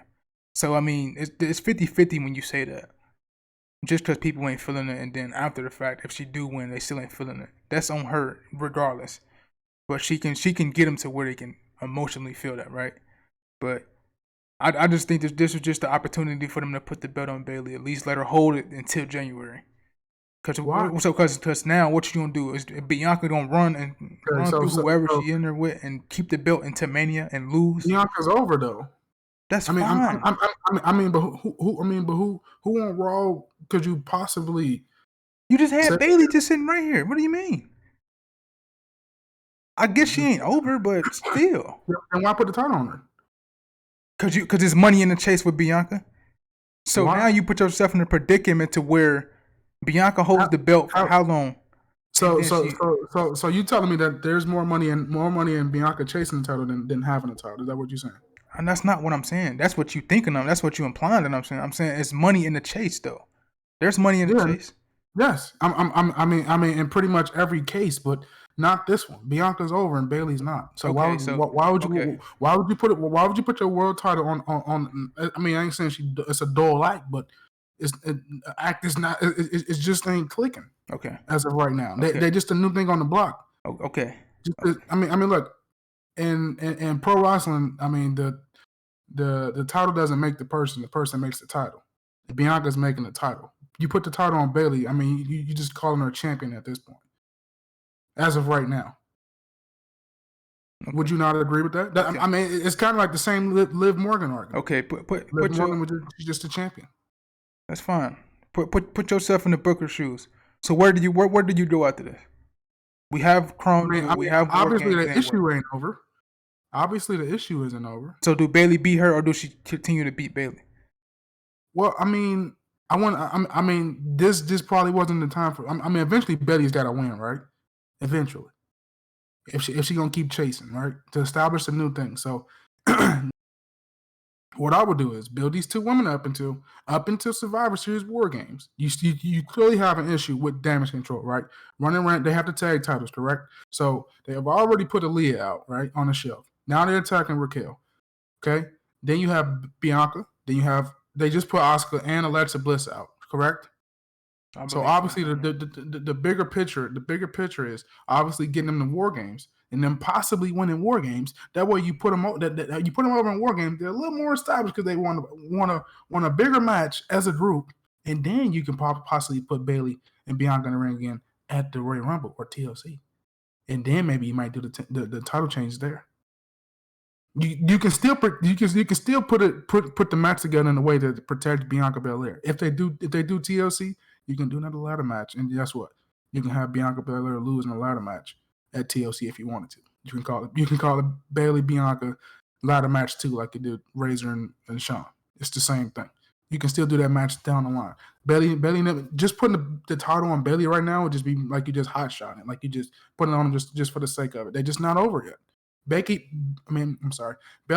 So I mean it's 50-50 when you say that. Just because people ain't feeling it, and then after the fact, if she do win, they still ain't feeling it. That's on her regardless. But she can get them to where they can emotionally feel that, right? But I just think this was just the opportunity for them to put the belt on Bailey. At least let her hold it until January. Because now what you gonna do is Bianca gonna run through whoever she in there with and keep the belt into Mania and lose. Bianca's over though. That's fine. But who on Raw could you possibly? You just had Bailey just sitting right here. What do you mean? I guess she ain't over, but still. And why put the title on her? Cause there's money in the chase with Bianca. So now you put yourself in a predicament to where Bianca holds the belt for how long? So you telling me that there's more money in Bianca chasing the title than having the title? Is that what you're saying? And that's not what I'm saying. That's what you thinking of. That's what you implying that I'm saying. I'm saying it's money in the chase though. There's money in the chase. Yes, I mean, in pretty much every case, but not this one. Bianca's over and Bailey's not. So why would you put your world title on? I mean, I ain't saying it's a dull act, but it's just ain't clicking. Okay. As of right now, they just a new thing on the block. Okay. I mean, look, in pro wrestling, I mean the title doesn't make the person makes the title. Bianca's making the title. You put the title on Bailey, I mean, you just calling her a champion at this point. As of right now. Okay. Would you not agree with that? Okay. I mean, it's kind of like the same Liv Morgan argument. Okay, put Morgan was just a champion. That's fine. Put yourself in the Booker shoes. So where do you go after this? We have Chrome. We have obviously the issue ain't over. Obviously the issue isn't over. So do Bailey beat her, or do she continue to beat Bailey? Well, I mean, this probably wasn't the time for. I mean, eventually Bailey's got to win, right? Eventually, if she gonna keep chasing, right, to establish a new thing. So, what I would do is build these two women up until Survivor Series War Games. You clearly have an issue with damage control, right? Running around, they have the tag titles, correct? So they have already put Aaliyah out, right, on the shelf. Now they're attacking Raquel. Okay, then you have Bianca. Then they just put Asuka and Alexa Bliss out, correct? So obviously the bigger picture is obviously getting them to War Games and then possibly winning War Games. That way you put them over in War Games. They're a little more established because they want a bigger match as a group, and then you can possibly put Bailey and Bianca in the ring again at the Royal Rumble or TLC, and then maybe you might do the title change there. You can still put the match together in a way to protect Bianca Belair. If they do TLC, you can do another ladder match, and guess what? You can have Bianca Belair lose in a ladder match at TLC if you wanted to. You can call it Bailey Bianca ladder match too, like you did Razor and Shawn. It's the same thing. You can still do that match down the line. Bailey just putting the title on Bailey right now would just be like you just hot shotting, like you just putting it on them just for the sake of it. They're just not over yet. Bailey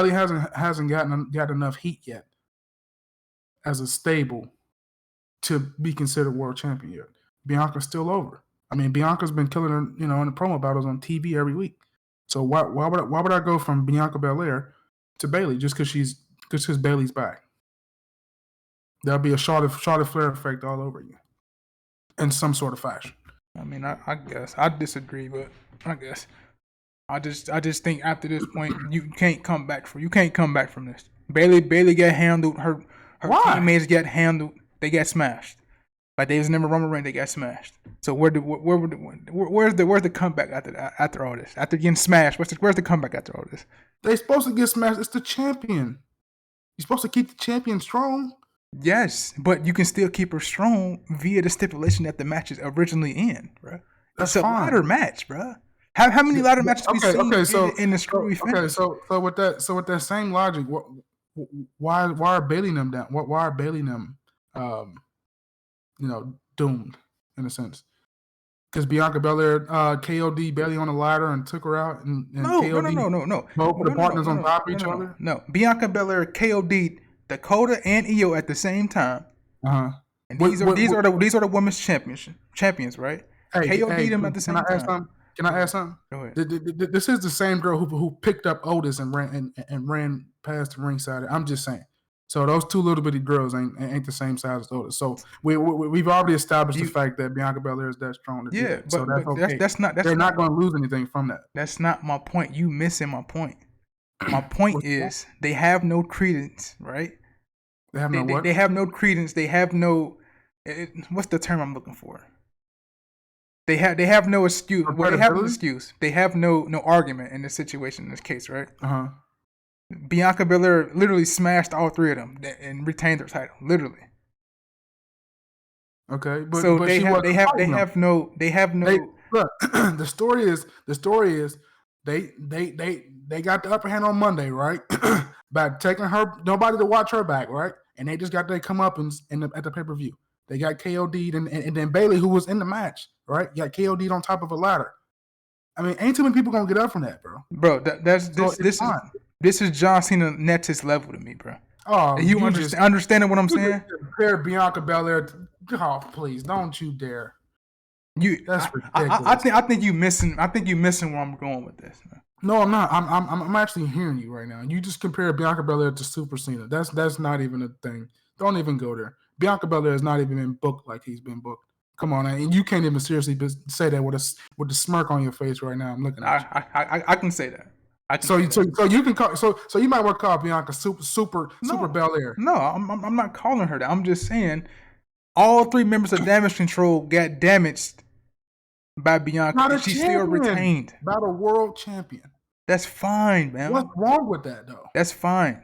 hasn't got enough heat yet as a stable to be considered world champion yet. Bianca's still over. I mean, Bianca's been killing her, in the promo battles on TV every week. So why would I go from Bianca Belair to Bailey just because Bailey's back? There'll be a Charlotte Flair effect all over you. in some sort of fashion. I mean, I guess I disagree, but I guess I just think after this point you can't come back from this. Bailey got handled. Her Why? teammates got handled. They got smashed. Like they was never Roman Reigns. They got smashed. So where's the comeback after all this? After getting smashed, where's the comeback after all this? They supposed to get smashed. It's the champion. You're supposed to keep the champion strong. Yes, but you can still keep her strong via the stipulation that the match is originally in, bro. It's a ladder match, bro. How many ladder matches we seen in the screwy finish? So with that same logic, why are Bailey and them down? Why are Bailey and them doomed in a sense? Because Bianca Belair KOD Bailey on the ladder and took her out, and KOD no. Both of the partners on top of each other. No, Bianca Belair KOD Dakota and Io at the same time. And these are the women's champions, right? KOD them at the same time. Can I add something? Go ahead. This is the same girl who picked up Otis and ran past the ringside. I'm just saying. So those two little bitty girls ain't the same size as Otis. So we've already established the fact that Bianca Belair is that strong. So that's okay. They're not going to lose anything from that. That's not my point. You missing my point. My point is they have no credence, right? They have no what? They have no credence. They have no. What's the term I'm looking for? They have no excuse. Well, they have no excuse. They have no argument in this situation, in this case, right? Bianca Belair literally smashed all three of them and retained their title, literally. Okay, so they have no. Look, the story is they got the upper hand on Monday, right? By taking nobody to watch her back, right? And they just got their comeuppance at the pay-per-view. They got KOD'd and then Bailey, who was in the match, right? Got KOD'd on top of a ladder. I mean, ain't too many people gonna get up from that, bro. Bro, this is John Cena Nexus level to me, bro. Oh, you understanding what I'm saying? Compare Bianca Belair. Please, don't you dare. That's ridiculous. I think you missing. I think you missing where I'm going with this, man. No, I'm not. I'm actually hearing you right now. You just compare Bianca Belair to Super Cena. That's not even a thing. Don't even go there. Bianca Belair has not even been booked like he's been booked. Come on, and you can't even seriously say that with a smirk on your face right now. I'm looking at you. I can say that. So you can call so you might want to call Bianca Super Belair. No, I'm not calling her that. I'm just saying all three members of Damage Control got damaged by Bianca. Not a and she's champion, still retained. By the world champion. That's fine, man. What's wrong with that though? That's fine.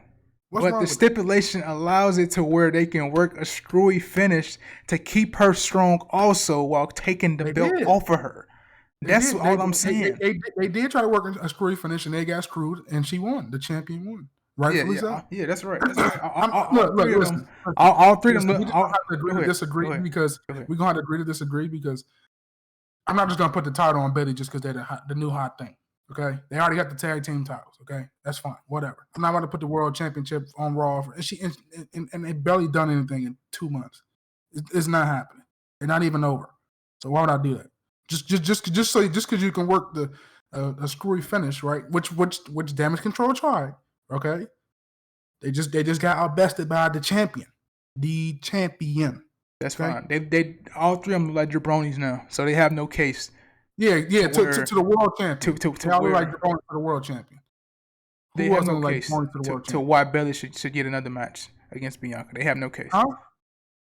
But the stipulation allows it to where they can work a screwy finish to keep her strong also while taking the belt off of her. That's all I'm saying. They did try to work a screwy finish and they got screwed and she won. The champion won. Rightfully so. Yeah, that's right. Listen. All three of them. We're going to have to agree to disagree because we're going to have to agree to disagree because I'm not just going to put the title on Bailey just because they're the new hot thing. Okay, they already got the tag team titles. Okay, that's fine. Whatever. I'm not going to put the world championship on Raw. And they barely done anything in 2 months. It's not happening. They're not even over. So why would I do that? Just because you can work a screwy finish, right? Which Damage Control tried. Okay, they just got outbested by the champion. The champion. That's fine. They all three of them like jabronis now, so they have no case. Yeah, to the world champion. To like the world champion. They have no case to why Bailey should get another match against Bianca. They have no case. Huh?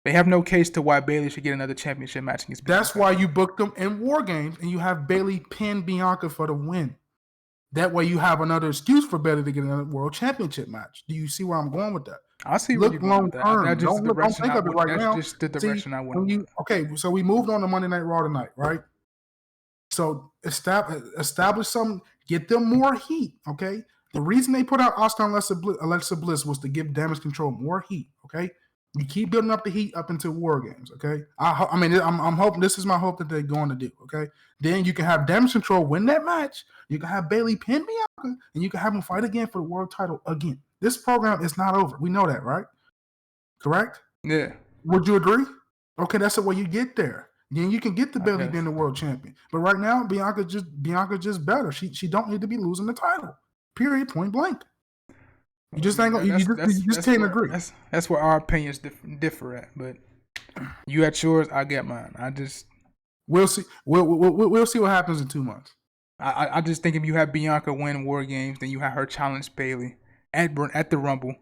They have no case to why Bailey should get another championship match against Bianca. That's why you booked them in War Games and you have Bailey pin Bianca for the win. That way you have another excuse for Bailey to get another world championship match. Do you see where I'm going with that? I see where you're going with that. Don't think of it right now. That's just the direction I went. Okay, so we moved on to Monday Night Raw tonight, right? So establish some, get them more heat, okay? The reason they put out Asuka and Alexa Bliss was to give Damage Control more heat, okay? You keep building up the heat up into War Games, okay? I'm hoping, this is my hope that they're going to do, okay? Then you can have Damage Control win that match. You can have Bailey pin Bianca, and you can have them fight again for the world title again. This program is not over. We know that, right? Correct? Yeah. Would you agree? Okay, that's the way you get there. Then you can get the Bailey being the world champion. But right now, Bianca just better. She don't need to be losing the title. Period. Point blank. You just ain't gonna. You just can't agree. That's where our opinions differ at. But You got yours, I get mine. We'll see. We'll see what happens in 2 months. I just think if you have Bianca win War Games, then you have her challenge Bailey at the Rumble.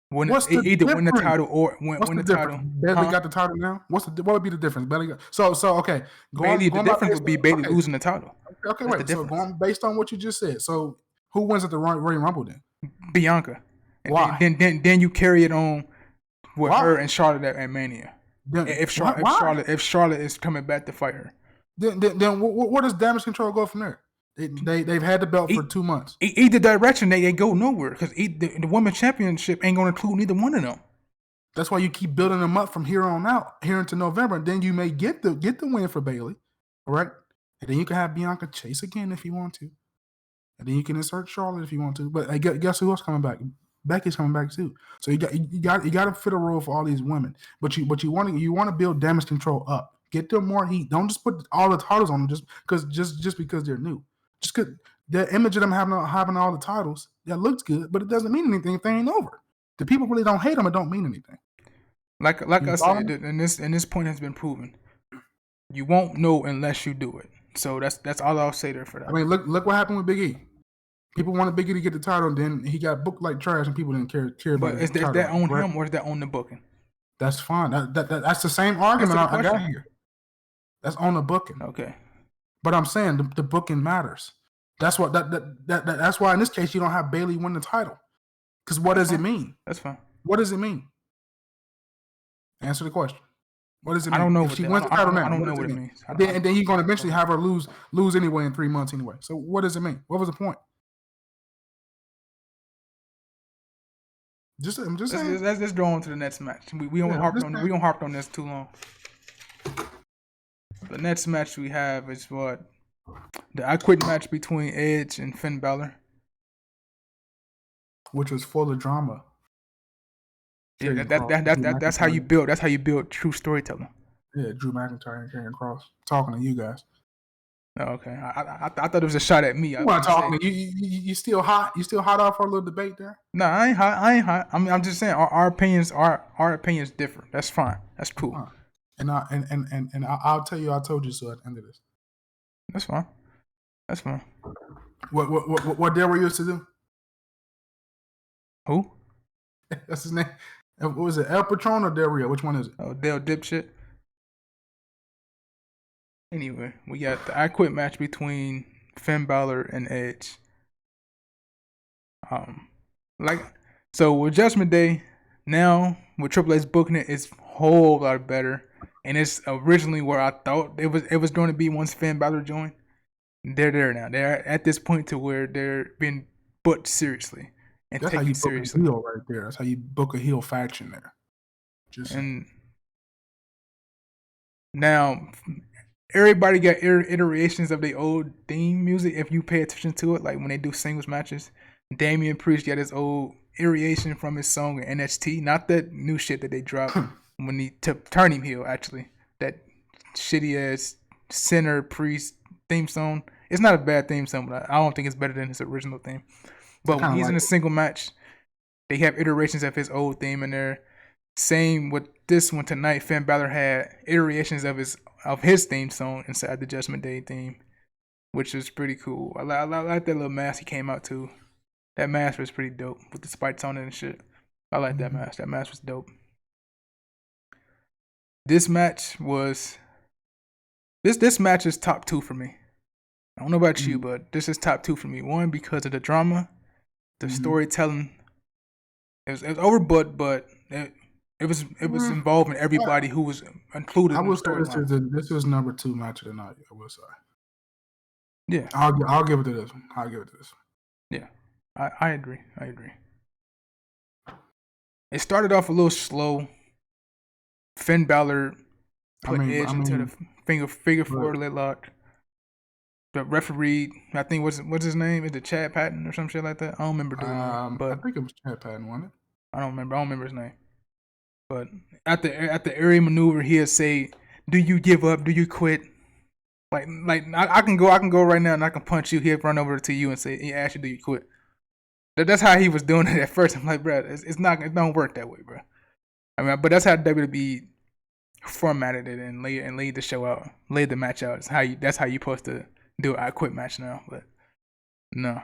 What's the Either difference? win the title or win What's the the title. difference? Bailey got the title now. What would be the difference? Bailey got, so okay. The difference would be Bailey losing the title. Okay, wait. So going based on what you just said, so who wins at the Royal Rumble then? Bianca. Why? Then you carry it on with Why? her and Charlotte at Mania. Then, if Charlotte is coming back to fight her, then where does Damage Control go from there? They've had the belt for 2 months. Either direction they go nowhere because the women's championship ain't going to include neither one of them. That's why you keep building them up from here on out, here into November, and then you may get the win for Bailey, all right? And then you can have Bianca chase again if you want to, and then you can insert Charlotte if you want to. But guess who else coming back? Becky's coming back too. So you got to fit a role for all these women. But you want to build Damage Control up. Get them more heat. Don't just put all the titles on them just because they're new. Just because the image of them having all the titles, that looks good, but it doesn't mean anything if they ain't over. The people really don't hate them. It don't mean anything. Like I said, and this point has been proven. You won't know unless you do it. So that's all I'll say there for that. I mean, look what happened with Big E. People wanted Big E to get the title, and then he got booked like trash, and people didn't care about it. But is that on him or is that on the booking? That's fine. That's the same argument I got here. That's on the booking. Okay. But I'm saying the booking matters. That's what that's why in this case you don't have Bailey win the title. Because what does it mean? That's fine. What does it mean? Answer the question. What does it mean? I don't know. If she wins the title now, I don't know what it means. And then you're going to eventually have her lose anyway in 3 months anyway. So what does it mean? What was the point? I'm just saying. Let's go on to the next match. We don't harp on this too long. The next match we have is what? The I Quit match between Edge and Finn Balor. Which was full of drama. Yeah, that's how you build. That's how you build true storytelling. Yeah, Drew McIntyre and Karrion Kross talking to you guys. Oh, okay, I thought it was a shot at me. You want talking? You still hot? You still hot off our little debate there? No, I ain't hot. I'm just saying our opinions differ. That's fine. That's cool. And I'll tell you, I told you so at the end of this. That's fine. That's fine. What Del Rio used to do? Who? That's his name. What was it? El Patron or Del Rio? Which one is it? Oh, Del Dipshit. Anyway, we got the I Quit match between Finn Balor and Edge. So with Judgment Day, now with Triple H booking it, it's a whole lot better. And it's originally where I thought it was going to be once Finn Balor joined. They're there now. They're at this point to where they're being booked seriously and that's taken how you seriously. Book a heel right there. That's how you book a heel faction there. And now everybody got iterations of their old theme music. If you pay attention to it, like when they do singles matches, Damian Priest got his old iteration from his song in NXT. Not that new shit that they dropped when he turn him heel. Actually, that shitty ass Sinner Priest theme song. It's not a bad theme song, but I don't think it's better than his original theme. But when he's in a single match, they have iterations of his old theme in there. Same with this one tonight. Finn Balor had iterations of his theme song inside the Judgment Day theme, which was pretty cool. I like that little mask he came out to. That mask was pretty dope with the spikes on it and shit. I like that mask. That mask was dope. This match was this match is top 2 for me. I don't know about you, but this is top 2 for me. One, because of the drama, the storytelling. It was overbooked, but it was involving everybody who was included. I will say this is number 2 match of the night. I will say. Yeah, I'll give it to this one. Yeah, I agree. It started off a little slow. Finn Balor put Edge into the figure 4 leg lock. The referee, I think, what's his name? Is it Chad Patton or some shit like that? I don't remember doing that. But I think it was Chad Patton, wasn't it? I don't remember his name. But at the area maneuver, he'll say, "Do you give up? Do you quit?" Like I can go right now and I can punch you. He'll run over to you and say, "He asked you, do you quit?" That's how he was doing it at first. I'm like, bro, it don't work that way, bro. I mean, but that's how WWE formatted it and laid the show out, laid the match out. That's how you supposed to do an I Quit match now. But no,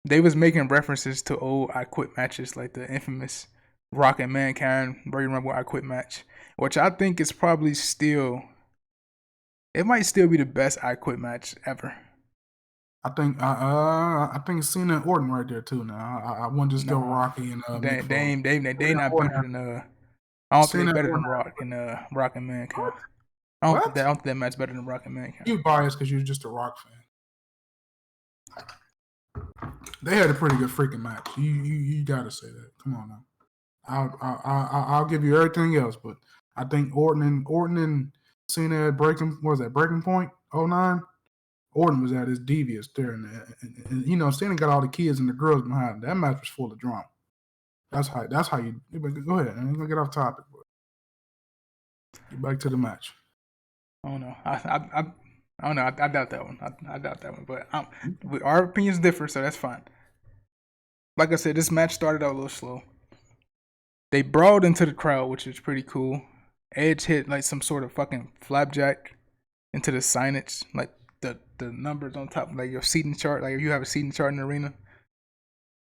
they was making references to old I Quit matches like the infamous Rock and Mankind Royal Rumble I Quit match, which I think is probably still, it might still be the best I Quit match ever. I think Cena and Orton right there too. Now I wouldn't just go Rocky and they Mick Foley. they not better than I don't think Cena they better and than Rock and Mankind. What? I don't What? think that match better than Rock and Mankind. You biased because you're just a Rock fan. They had a pretty good freaking match. You gotta say that. Come on now. I'll give you everything else, but I think Orton and Cena at breaking point 09. Orton was at his devious there, and you know Cena got all the kids and the girls behind him. That match was full of drama. That's how you go ahead. I'm gonna get off topic, but get back to the match. I don't know. I don't know. I doubt that one. I doubt that one. But our opinions differ, so that's fine. Like I said, this match started out a little slow. They brawled into the crowd, which is pretty cool. Edge hit like some sort of fucking flapjack into the signage, like the numbers on top, like your seating chart. Like if you have a seating chart in the arena,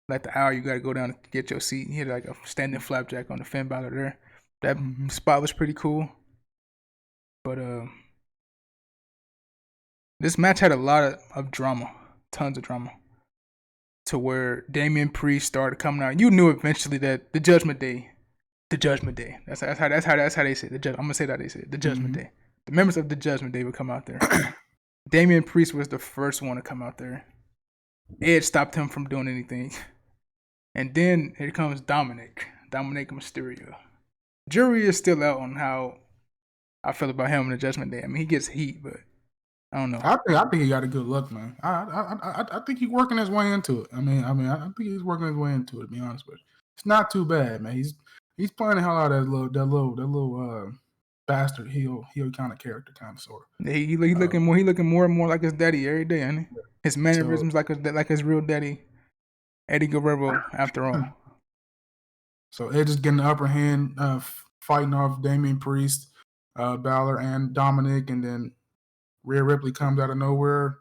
like the hour you gotta go down to get your seat. He hit like a standing flapjack on the Finn Balor there. That spot was pretty cool. But this match had a lot of drama, tons of drama, to where Damian Priest started coming out. You knew eventually that the Judgment Day. That's how they say it. I'm gonna say that they say it. The Judgment Day. The members of the Judgment Day would come out there. Damian Priest was the first one to come out there. Edge stopped him from doing anything. And then here comes Dominic Mysterio. Jury is still out on how I feel about him in the Judgment Day. I mean, he gets heat, but I don't know. I think he got a good look, man. I think he's working his way into it. I think he's working his way into it. To be honest with you, it's not too bad, man. He's playing the hell out of that little bastard heel kind of character, kind of sort of. He looking more and more like his daddy every day, ain't he? His mannerisms like his real daddy, Eddie Guerrero. After all, so Edge is getting the upper hand, fighting off Damian Priest, Balor, and Dominic, and then Rhea Ripley comes out of nowhere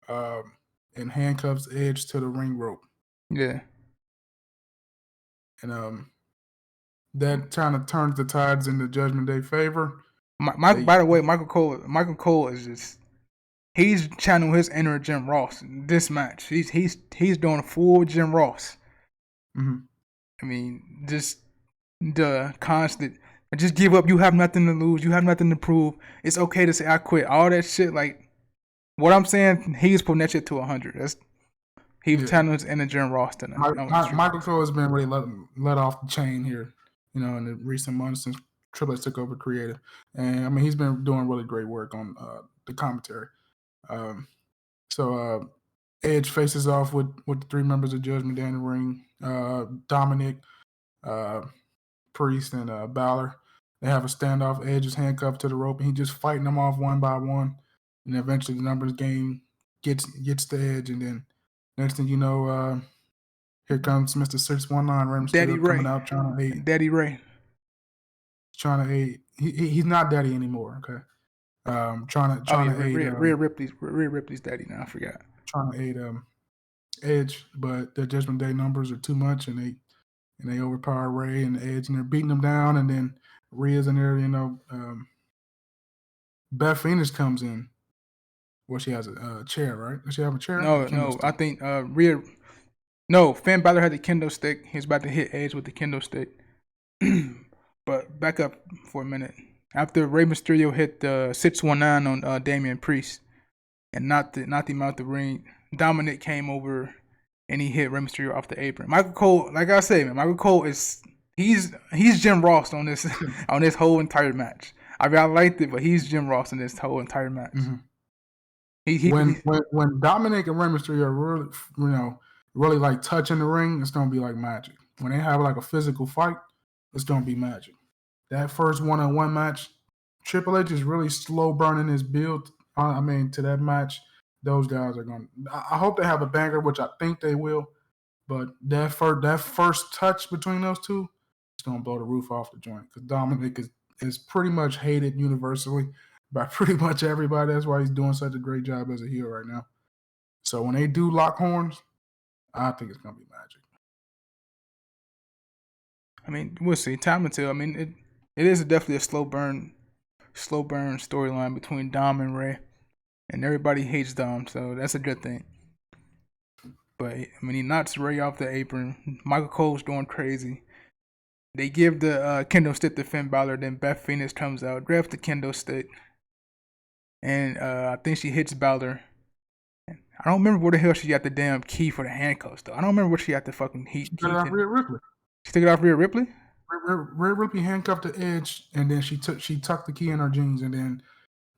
and handcuffs Edge to the ring rope. Yeah, and that kind of turns the tides in the Judgment Day favor. By the way, Michael Cole is just, he's channeling his inner Jim Ross in this match. He's doing a full Jim Ross. I mean, just the constant, just give up. You have nothing to lose. You have nothing to prove. It's okay to say I quit. All that shit. Like what I'm saying, he's putting that shit to 100. He was channeling his inner Jim Ross tonight. Michael Cole has been really let off the chain here, you know, in the recent months since Triple H took over creative, and I mean he's been doing really great work on the commentary. So Edge faces off with the three members of Judgment Day in the ring: Dominic, Priest, and Balor. They have a standoff. Edge is handcuffed to the rope, and he's just fighting them off one by one. And eventually, the numbers game gets the Edge, and then next thing you know, here comes Mr. 619 Rey Mysterio coming out trying to aid. Daddy Ray. Trying to aid. He's not Daddy anymore. Okay. Trying to aid. Rhea Ripley's daddy now. I forgot. Trying to aid Edge, but the Judgment Day numbers are too much, and they overpower Ray and Edge, and they're beating them down, and then Rhea's in there. You know, Beth Phoenix comes in. Well, she has a chair, right? Does she have a chair? No. I think Rhea. No, Finn Balor had the kendo stick. He's about to hit Edge with the kendo stick. But back up for a minute. After Rey Mysterio hit the 619 on Damian Priest and knocked him out the ring, Dominic came over and he hit Rey Mysterio off the apron. Michael Cole, like I say, man, Michael Cole he's Jim Ross on this on this whole entire match. I mean, I liked it, but he's Jim Ross in this whole entire match. When Dominic and Rey Mysterio are really like touching the ring, it's gonna be like magic. When they have like a physical fight, it's gonna be magic. That first one-on-one match, Triple H is really slow burning his build. To that match, those guys are going. I hope they have a banger, which I think they will. But that first touch between those two, just gonna blow the roof off the joint because Dominic is pretty much hated universally by pretty much everybody. That's why he's doing such a great job as a heel right now. So when they do lock horns, I think it's gonna be magic. I mean, we'll see. Time will tell. I mean, it is definitely a slow burn storyline between Dom and Ray, and everybody hates Dom, so that's a good thing. But I mean, he knocks Ray off the apron. Michael Cole's going crazy. They give the kendo stick to Finn Balor. Then Beth Phoenix comes out, grabs the kendo stick, and I think she hits Balor. I don't remember where the hell she got the damn key for the handcuffs though. I don't remember where she got the fucking heat. She got it off Rhea Ripley. She took it off Rhea Ripley. Rhea Ripley handcuffed the Edge, and then she tucked the key in her jeans, and then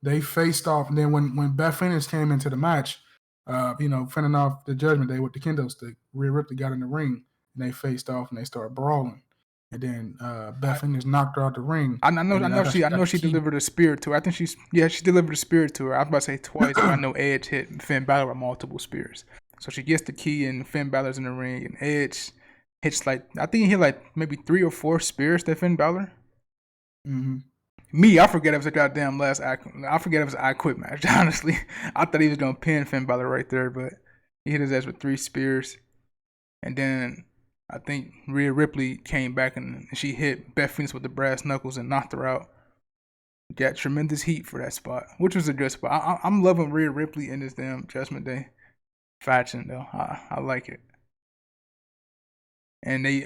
they faced off. And then when Beth Phoenix came into the match, fending off the Judgment Day with the kendo stick, Rhea Ripley got in the ring, and they faced off, and they started brawling. And then Beth Phoenix knocked her out the ring. I know she delivered a spear to her. I think she delivered a spear to her. I was about to say twice, but I know Edge hit Finn Balor with multiple spears. So she gets the key, and Finn Balor's in the ring, and Edge hits I think he hit maybe 3 or 4 spears to Finn Balor. Mm-hmm. Me, I forget it was a goddamn I forget it was an I Quit match. Honestly, I thought he was gonna pin Finn Balor right there, but he hit his ass with 3 spears, and then I think Rhea Ripley came back and she hit Beth Phoenix with the brass knuckles and knocked her out. Got tremendous heat for that spot, which was a good spot. I'm loving Rhea Ripley in this damn Judgment Day faction though. I like it. And they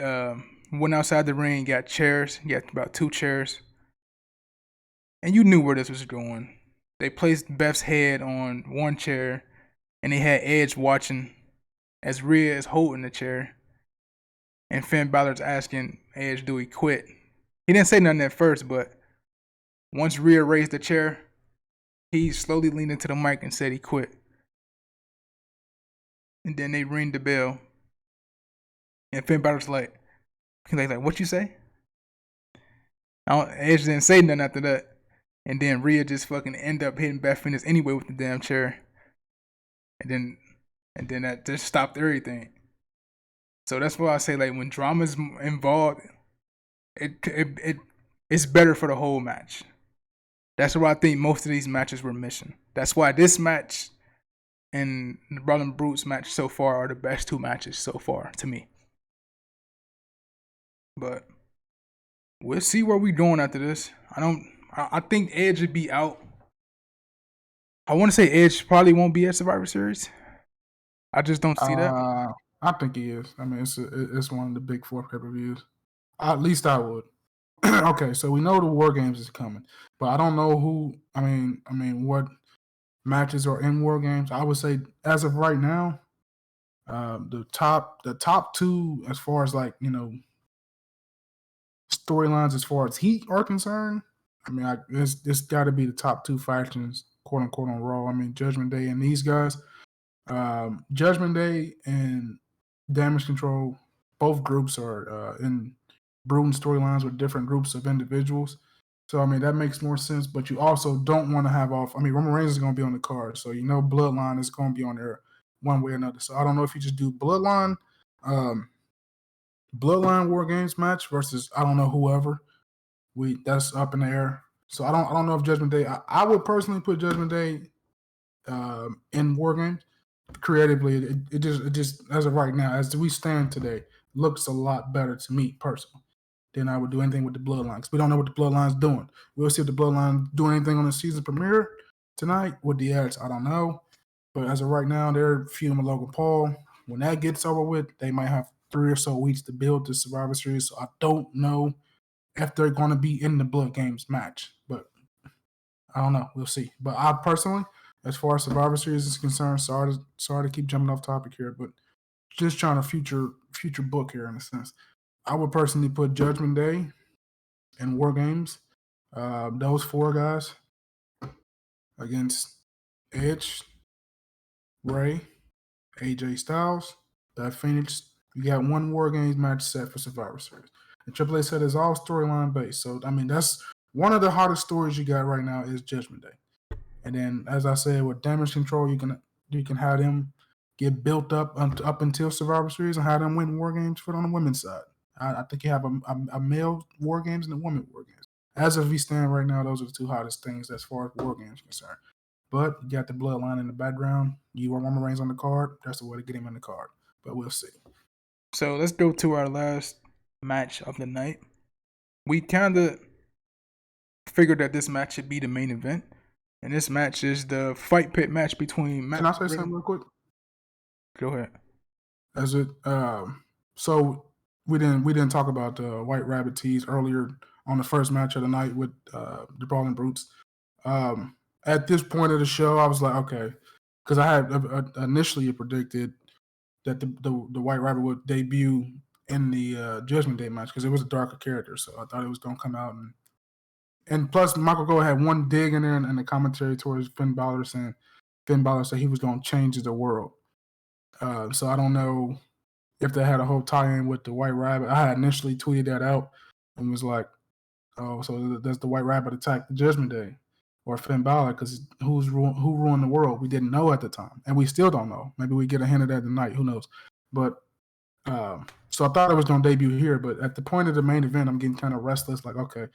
went outside the ring, got chairs, got about 2 chairs. And you knew where this was going. They placed Beth's head on one chair, and they had Edge watching as Rhea is holding the chair. And Finn Balor's asking Edge, do he quit? He didn't say nothing at first, but once Rhea raised the chair, he slowly leaned into the mic and said he quit. And then they ring the bell. And Finn Balor's like, what you say? Edge didn't say nothing after that. And then Rhea just fucking end up hitting Beth Phoenix anyway with the damn chair. And then that just stopped everything. So that's why I say when drama's involved, it's better for the whole match. That's what I think most of these matches were missing. That's why this match and the Brawling Brutes match so far are the best 2 matches so far to me. But we'll see where we're going after this. I think Edge would be out. I want to say Edge probably won't be at Survivor Series. I just don't see that. I think he is. I mean, it's one of the big 4 pay-per-views. At least I would. Okay, so we know the War Games is coming, but I don't know who. I mean, what matches are in War Games? I would say as of right now, the top 2 as far as storylines as far as heat are concerned. I mean, it's got to be the top 2 factions, quote unquote, on Raw. I mean, Judgment Day and these guys. Judgment Day and Damage Control, both groups are in brewing storylines with different groups of individuals. So, I mean, that makes more sense, but you also don't want to have off. I mean, Roman Reigns is going to be on the card, so Bloodline is going to be on there one way or another. So, I don't know if you just do Bloodline War Games match versus I don't know whoever. That's up in the air. So, I don't know if Judgment Day. I would personally put Judgment Day in War Games. Creatively, it just as of right now, as we stand today, looks a lot better to me personally than I would do anything with the Bloodlines. We don't know what the Bloodline's doing. We'll see if the Bloodline doing anything on the season premiere tonight with the Edge. I don't know, but as of right now, they're feuding with Logan Paul. When that gets over with, they might have 3 or so weeks to build the Survivor Series. So I don't know if they're going to be in the Blood Games match, but I don't know. We'll see. But I personally, as far as Survivor Series is concerned, sorry to keep jumping off topic here, but just trying to future book here in a sense. I would personally put Judgment Day and War Games, those 4 guys against Edge, Ray, AJ Styles, Beth Phoenix. You got 1 War Games match set for Survivor Series. And Triple H said it's all storyline based. So, I mean, that's one of the hottest stories you got right now is Judgment Day. And then, as I said, with Damage Control, you can have them get built up until Survivor Series and have them win War Games for on the women's side. I think you have a male war games and a woman war games. As of we stand right now, those are the two hottest things as far as war games concerned. But you got the bloodline in the background. You want Roman Reigns on the card. That's the way to get him on the card. But we'll see. So let's go to our last match of the night. We kind of figured that this match should be the main event, and this match is the fight pit match between Matt. Can I say something real quick? Go ahead. As it so we didn't talk about the White Rabbit tees earlier on the first match of the night with the Brawling Brutes. At this point of the show, I was like, okay, because I had initially predicted that the White Rabbit would debut in the Judgment Day match because it was a darker character, so I thought it was gonna come out and plus Michael Cole had one dig in there in the commentary towards Finn Balor saying Finn Balor said he was gonna change the world. So I don't know if they had a whole tie-in with the White Rabbit. I had initially tweeted that out and was like, "Oh, so does the White Rabbit attack the Judgment Day or Finn Balor? Because who ruined the world? We didn't know at the time, and we still don't know. Maybe we get a hint of that tonight. Who knows? But so I thought it was going to debut here, but at the point of the main event, I'm getting kind of restless. Like, okay,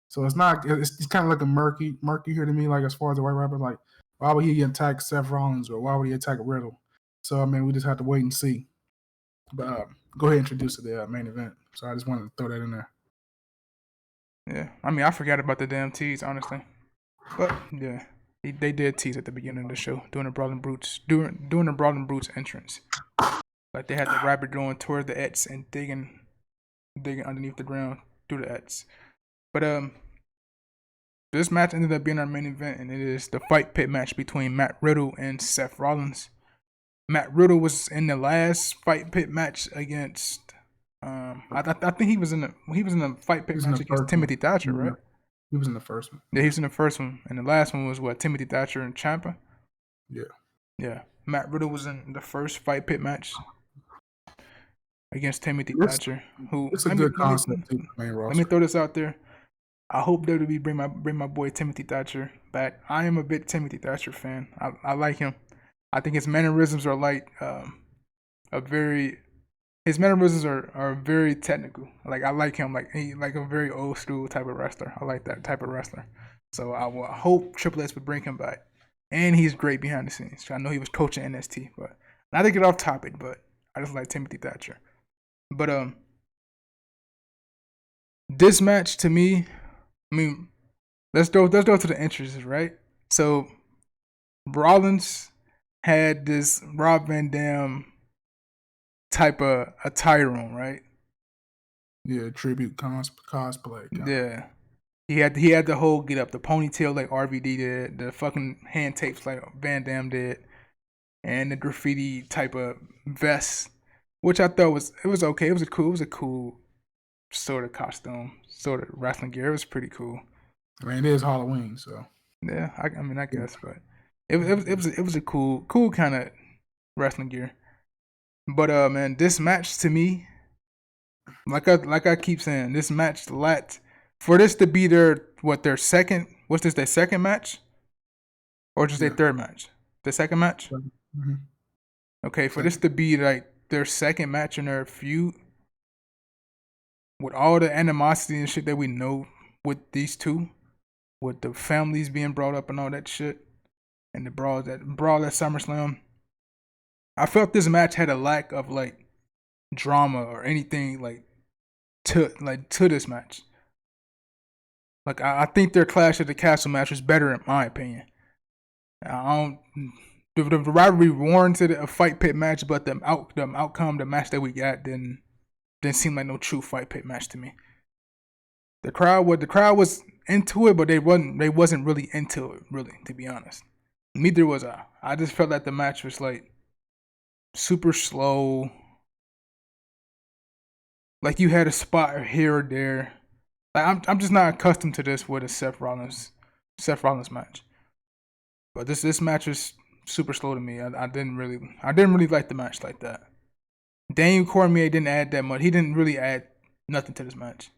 so it's not. It's kind of like a murky here to me. Like as far as the White Rabbit, like why would he attack Seth Rollins or why would he attack Riddle? So I mean, we just have to wait and see. But go ahead and introduce the main event. So I just wanted to throw that in there. Yeah, I mean, I forgot about the damn tease, honestly. But yeah, they did tease at the beginning of the show during the Brawling Brutes entrance. Like they had the rabbit going toward the Ets and digging underneath the ground through the Ets. But this match ended up being our main event, and it is the fight pit match between Matt Riddle and Seth Rollins. Matt Riddle was in the last fight pit match against. I think he was in the fight pit match against Timothy Thatcher, right? He was in the first one. Yeah, he was in the first one, and the last one was what, Timothy Thatcher and Ciampa. Yeah. Matt Riddle was in the first fight pit match against Timothy Thatcher. Who? It's a good concept too, main roster. Let me throw this out there. I hope WWE bring my boy Timothy Thatcher back. I am a big Timothy Thatcher fan. I like him. I think his mannerisms are like his mannerisms are very technical. Like I like him. Like he like a very old school type of wrestler. I like that type of wrestler. So I will hope Triple H would bring him back. And he's great behind the scenes. I know he was coaching NXT, but not to get off topic, but I just like Timothy Thatcher. But this match to me, I mean, let's go to the entrances, right? So Rollins had this Rob Van Dam type of attire on, right? Yeah, tribute cosplay. Yeah. He had the whole get up, the ponytail like RVD did, the fucking hand tapes like Van Dam did, and the graffiti type of vest, which I thought was okay. It was a cool sort of costume, sort of wrestling gear. It was pretty cool. I mean, it is Halloween, so yeah. I guess, but it was a cool kind of wrestling gear. But man, this match to me, like I keep saying, this match lacked. For this to be their second match? Or just their third match? The second match? Mm-hmm. Okay, for this to be like their second match in their feud, with all the animosity and shit that we know with these two, with the families being brought up and all that shit, and the brawl at SummerSlam, I felt this match had a lack of like drama or anything like to this match. Like I think their Clash at the Castle match was better in my opinion. The rivalry warranted a fight pit match, but the outcome, the match that we got didn't seem like no true fight pit match to me. The crowd was into it, but they wasn't really into it, really, to be honest. Neither was I. I just felt like the match was like super slow. Like you had a spot here or there. Like I'm just not accustomed to this with a Seth Rollins match. But this match was super slow to me. I didn't really like the match like that. Daniel Cormier didn't add that much. He didn't really add nothing to this match.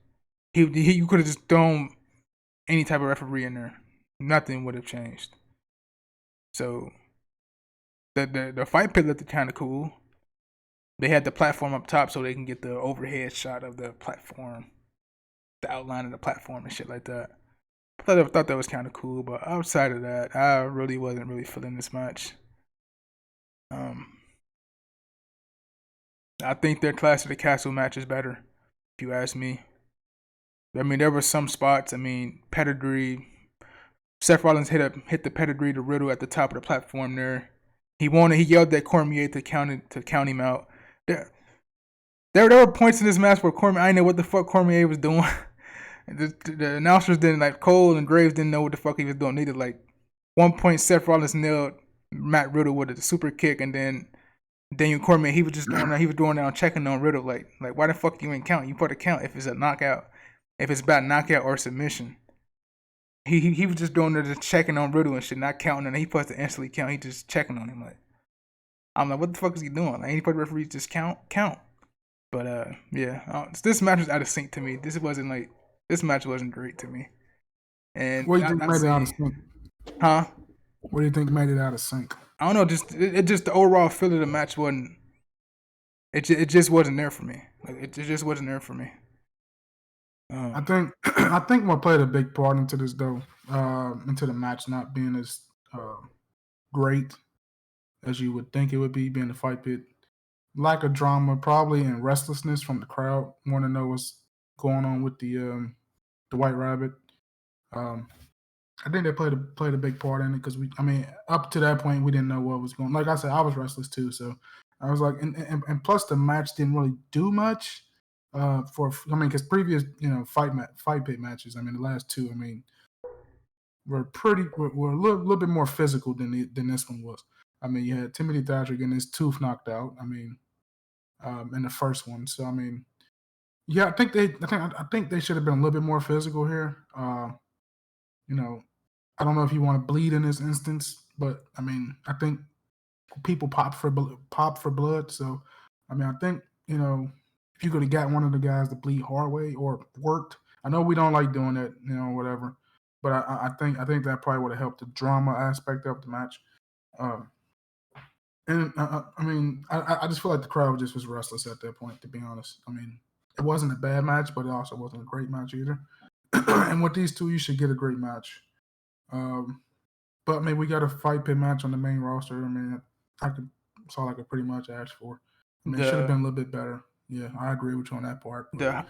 You could have just thrown any type of referee in there. Nothing would have changed. So the fight pit looked kind of cool. They had the platform up top so they can get the overhead shot of the platform, the outline of the platform and shit like that. I thought that was kind of cool, but outside of that, I really wasn't really feeling this match. Um, I think their Clash of the Castle match is better, if you ask me. I mean, there were some spots. I mean, pedigree. Seth Rollins hit the pedigree to Riddle at the top of the platform there. He wanted. He yelled at Cormier to count him out. There, there were points in this match where Cormier. I didn't know what the fuck Cormier was doing. The announcers didn't, like, Cole and Graves didn't know what the fuck he was doing either. Like, one point Seth Rollins nailed Matt Riddle with a super kick, and then Daniel Cormier, he was just doing that. He was doing that on checking on Riddle. Like why the fuck you ain't count? You put a count if it's a knockout, if it's about knockout or submission. He was just doing that, just checking on Riddle and shit, not counting. And he supposed to instantly count. He just checking on him. Like, I'm like, what the fuck is he doing? Like, any part referees just count. But yeah, this match was out of sync to me. This match wasn't great to me. And What do you think made it out of sync? Huh? What do you think made it out of sync? I don't know. Just the overall feel of the match wasn't. It just wasn't there for me. Like, it just wasn't there for me. I think what played a big part into this though, into the match not being as great as you would think it would be, being the fight pit. Lack of drama, probably, and restlessness from the crowd. Want to know what's going on with the White Rabbit. I think they played a big part in it because up to that point we didn't know what was going. Like I said, I was restless too, so I was like, and plus the match didn't really do much. Because previous fight pit matches, the last two, were a little bit more physical than this one was. You had Timothy Thatcher getting his tooth knocked out. In the first one, so yeah, I think they should have been a little bit more physical here. I don't know if you want to bleed in this instance, but I think people pop for blood. So, I think if you could have got one of the guys to bleed hard way or worked. I know we don't like doing that, whatever. But I think that probably would have helped the drama aspect of the match. I just feel like the crowd just was restless at that point, to be honest. It wasn't a bad match, but it also wasn't a great match either. And with these two, you should get a great match. But we got a fight pit match on the main roster. That's all I could pretty much ask for. It should have been a little bit better. Yeah, I agree with you on that part. The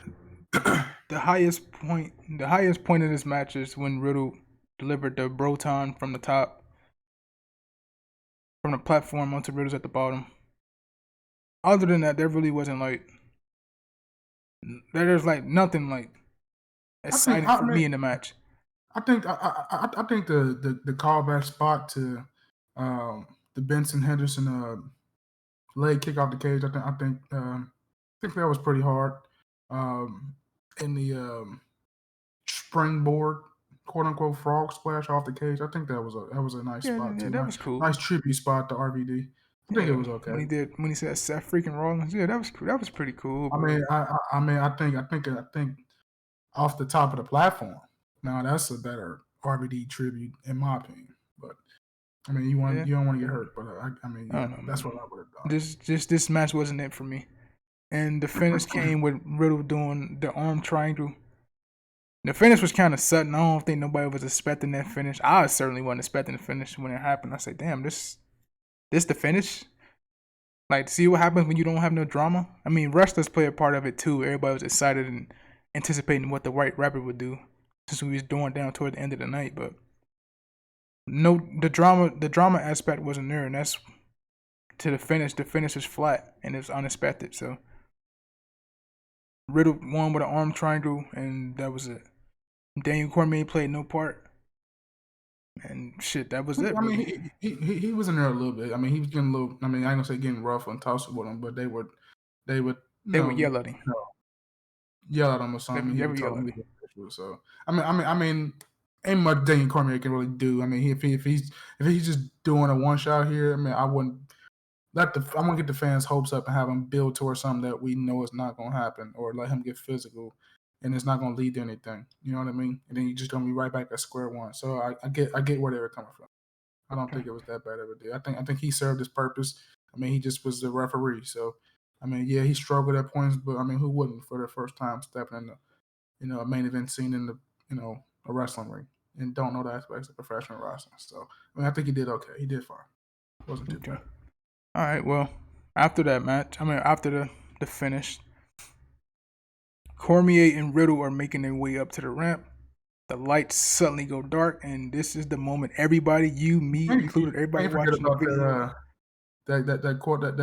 highest point of this match is when Riddle delivered the Broton from the top, from the platform onto Riddle's at the bottom. Other than that, there really wasn't there's nothing exciting for me in the match. I think the callback spot to the Benson Henderson leg kick off the cage. I think that was pretty hard. In the springboard, quote unquote, frog splash off the cage. I think that was a nice spot too. That was cool. Nice tribute spot to RVD. I think it was okay. When he said Seth freaking Rollins, yeah, that was pretty cool. Bro. I think off the top of the platform. Now that's a better RVD tribute in my opinion. But you don't want to get hurt, but that's what I would have done. This match wasn't it for me. And the finish came with Riddle doing the arm triangle. The finish was kind of sudden. I don't think nobody was expecting that finish. I certainly wasn't expecting the finish when it happened. I said, "Damn, this the finish." Like, see what happens when you don't have no drama. Wrestlers play a part of it too. Everybody was excited and anticipating what the White Rabbit would do, since we was going down toward the end of the night. But no, the drama aspect wasn't there, and that's to the finish. The finish was flat and it was unexpected. So Riddle won with an arm triangle, and that was it. Daniel Cormier played no part, and shit, that was it. He was in there a little bit. He was getting a little. I ain't gonna say getting rough and tossed with him, but they would yell at him. Yell at him or something. So ain't much Daniel Cormier can really do. If he's just doing a one shot here, I wouldn't. I want to get the fans' hopes up and have them build towards something that we know is not going to happen, or let him get physical, and it's not going to lead to anything. You know what I mean? And then you're just going to be right back at square one. So I get where they were coming from. I don't think it was that bad of a deal. I think he served his purpose. He just was the referee. So I mean, yeah, he struggled at points, but I mean, who wouldn't for the first time stepping in the a main event scene in the a wrestling ring and don't know the aspects of professional wrestling. So I mean, I think he did okay. He did fine. Wasn't too bad. All right. Well, after that match, after the finish, Cormier and Riddle are making their way up to the ramp. The lights suddenly go dark, and this is the moment everybody, you, me included, everybody Can't forget watching the about video.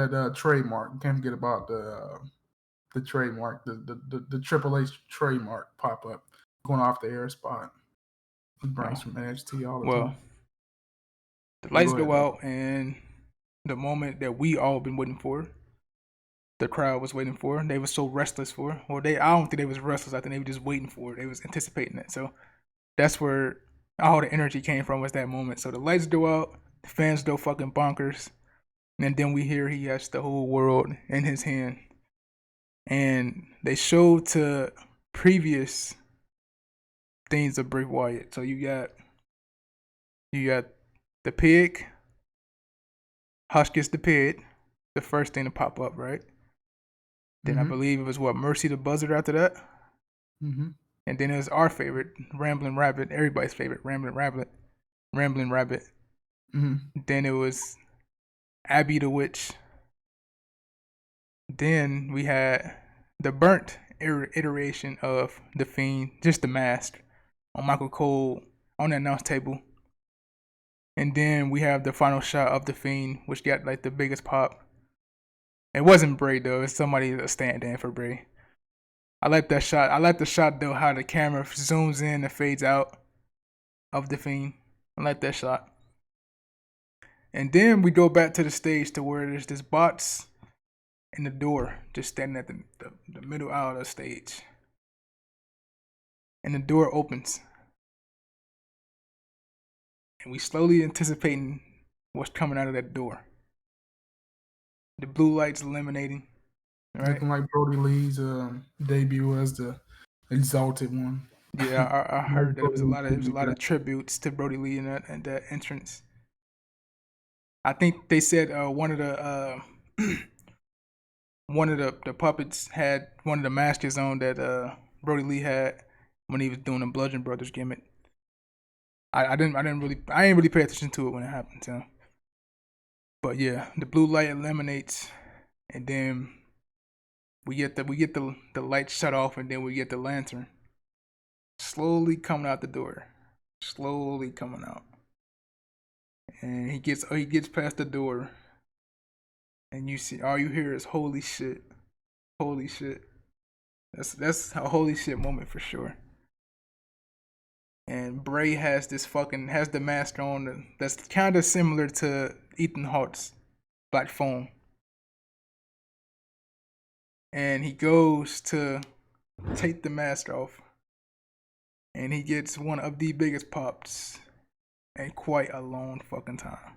that trademark. You can't forget about the trademark, the Triple H trademark pop up going off the air spot. He brings some NXT all the time. The lights go out, and the moment that we all been waiting for, the crowd was waiting for, they were so restless for. Well, I don't think they was restless. I think they were just waiting for it. They was anticipating it. So that's where all the energy came from, was that moment. So the lights go out, the fans go fucking bonkers, and then we hear he has the whole world in his hand. And they showed to previous things of Bray Wyatt. So you got the pig. Hush gets the pig, the first thing to pop up, right? Then I believe it was Mercy the Buzzard after that. Mm-hmm. And then it was our favorite, Rambling Rabbit, everybody's favorite, Rambling Rabbit. Mm-hmm. Then it was Abby the Witch. Then we had the burnt iteration of The Fiend, just the mask, on Michael Cole on the announce table. And then we have the final shot of The Fiend, which got like the biggest pop. It wasn't Bray though, it's somebody that's standing in for Bray. I like that shot. I like the shot though, how the camera zooms in and fades out of The Fiend. I like that shot. And then we go back to the stage to where there's this bots in the door, just standing at the middle aisle of the stage. And the door opens. And we slowly anticipating what's coming out of that door. The blue lights illuminating. Right? Looking like Brody Lee's debut as the Exalted One. Yeah, I heard that there was a lot of tributes to Brody Lee in that entrance. I think they said one of the puppets had one of the masks on that Brody Lee had when he was doing the Bludgeon Brothers gimmick. I didn't really pay attention to it when it happened. So, but yeah, the blue light eliminates, and then we get the light shut off, and then we get the lantern slowly coming out the door, slowly coming out, and he gets past the door, and you see all you hear is holy shit, holy shit. That's a holy shit moment for sure. And Bray has the mask on that's kind of similar to Ethan Hart's Black Phone. And he goes to take the mask off. And he gets one of the biggest pops in quite a long fucking time.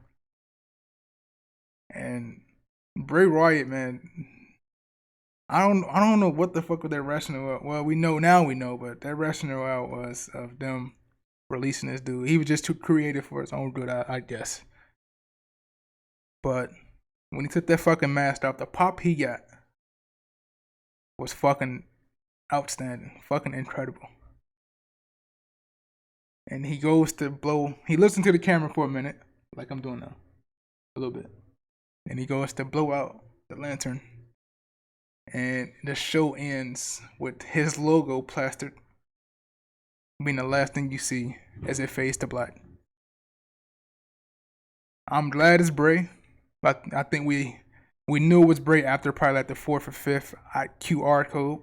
And Bray Wyatt, man, I don't know what the fuck with that rationale. Well, we know, but that rationale was of them releasing this dude. He was just too creative for his own good, I guess. But when he took that fucking mask off, the pop he got was fucking outstanding, fucking incredible. And he goes to blow. He looks into the camera for a minute, like I'm doing now, a little bit. And he goes to blow out the lantern. And the show ends with his logo plastered being the last thing you see as it fades to black. I'm glad it's Bray. I think we knew it was Bray after probably like the 4th or 5th QR code.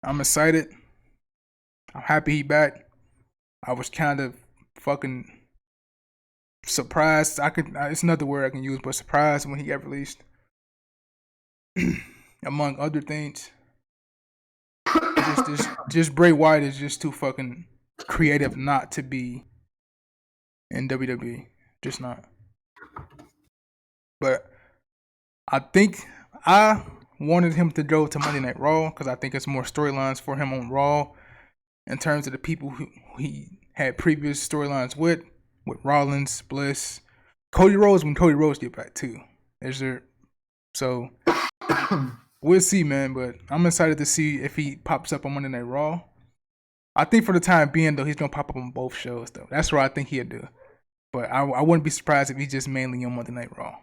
I'm excited. I'm happy he back. I was kind of fucking surprised. It's another word I can use, but surprised when he got released. Among other things. Just Bray Wyatt is just too fucking creative not to be in WWE. Just not. But I think I wanted him to go to Monday Night Raw because I think it's more storylines for him on Raw in terms of the people who he had previous storylines with Rollins, Bliss, Cody Rhodes. When Cody Rhodes get back too, So we'll see, man. But I'm excited to see if he pops up on Monday Night Raw. I think for the time being, though, he's gonna pop up on both shows, though. That's what I think he'll do. But I wouldn't be surprised if he's just mainly on Monday Night Raw.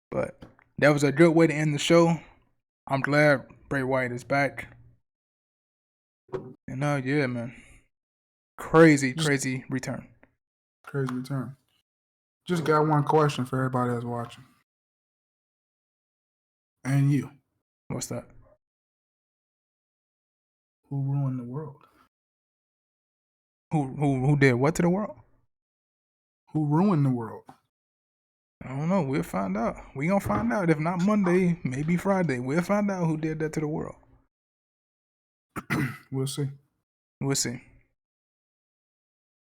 But that was a good way to end the show. I'm glad Bray Wyatt is back. And yeah, man. Crazy return. Crazy return. Just got one question for everybody that's watching. And you. What's that? Who ruined the world? Who did what to the world? Who ruined the world? I don't know. We'll find out. We gonna find out. If not Monday, maybe Friday. We'll find out who did that to the world. We'll see. We'll see.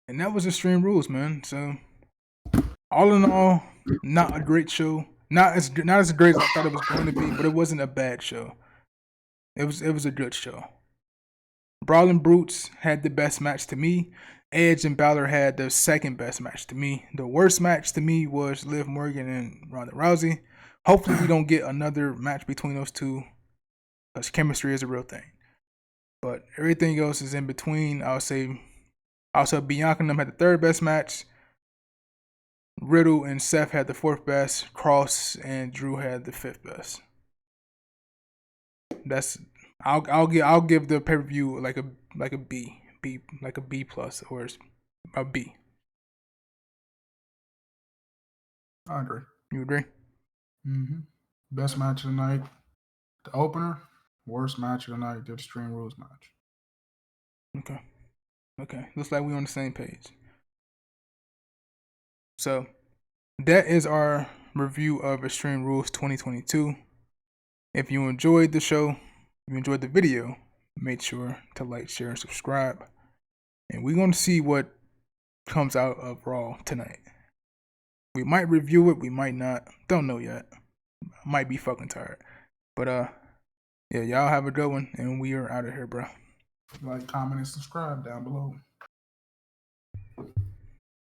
And that was Extreme Rules, man. So all in all, not a great show. Not as great as I thought it was going to be, but it wasn't a bad show. It was a good show. Brawling Brutes had the best match to me. Edge and Balor had the second best match to me. The worst match to me was Liv Morgan and Ronda Rousey. Hopefully we don't get another match between those two, because chemistry is a real thing. But everything else is in between. I'll say Bianca and them had the third best match. Riddle and Seth had the fourth best. Cross and Drew had the fifth best. I'll give the pay-per-view like a B plus or a B. I agree. You agree? Mm-hmm. Best match of the night, the opener. Worst match of the night, the Extreme Rules match. Okay. Looks like we're on the same page. So that is our review of Extreme Rules 2022. If you enjoyed the show, you enjoyed the video, make sure to like, share, and subscribe. And we're going to see what comes out of Raw tonight. We might review it, we might not. Don't know yet. Might be fucking tired. But yeah, y'all have a good one, and we are out of here, bro. Like, comment, and subscribe down below.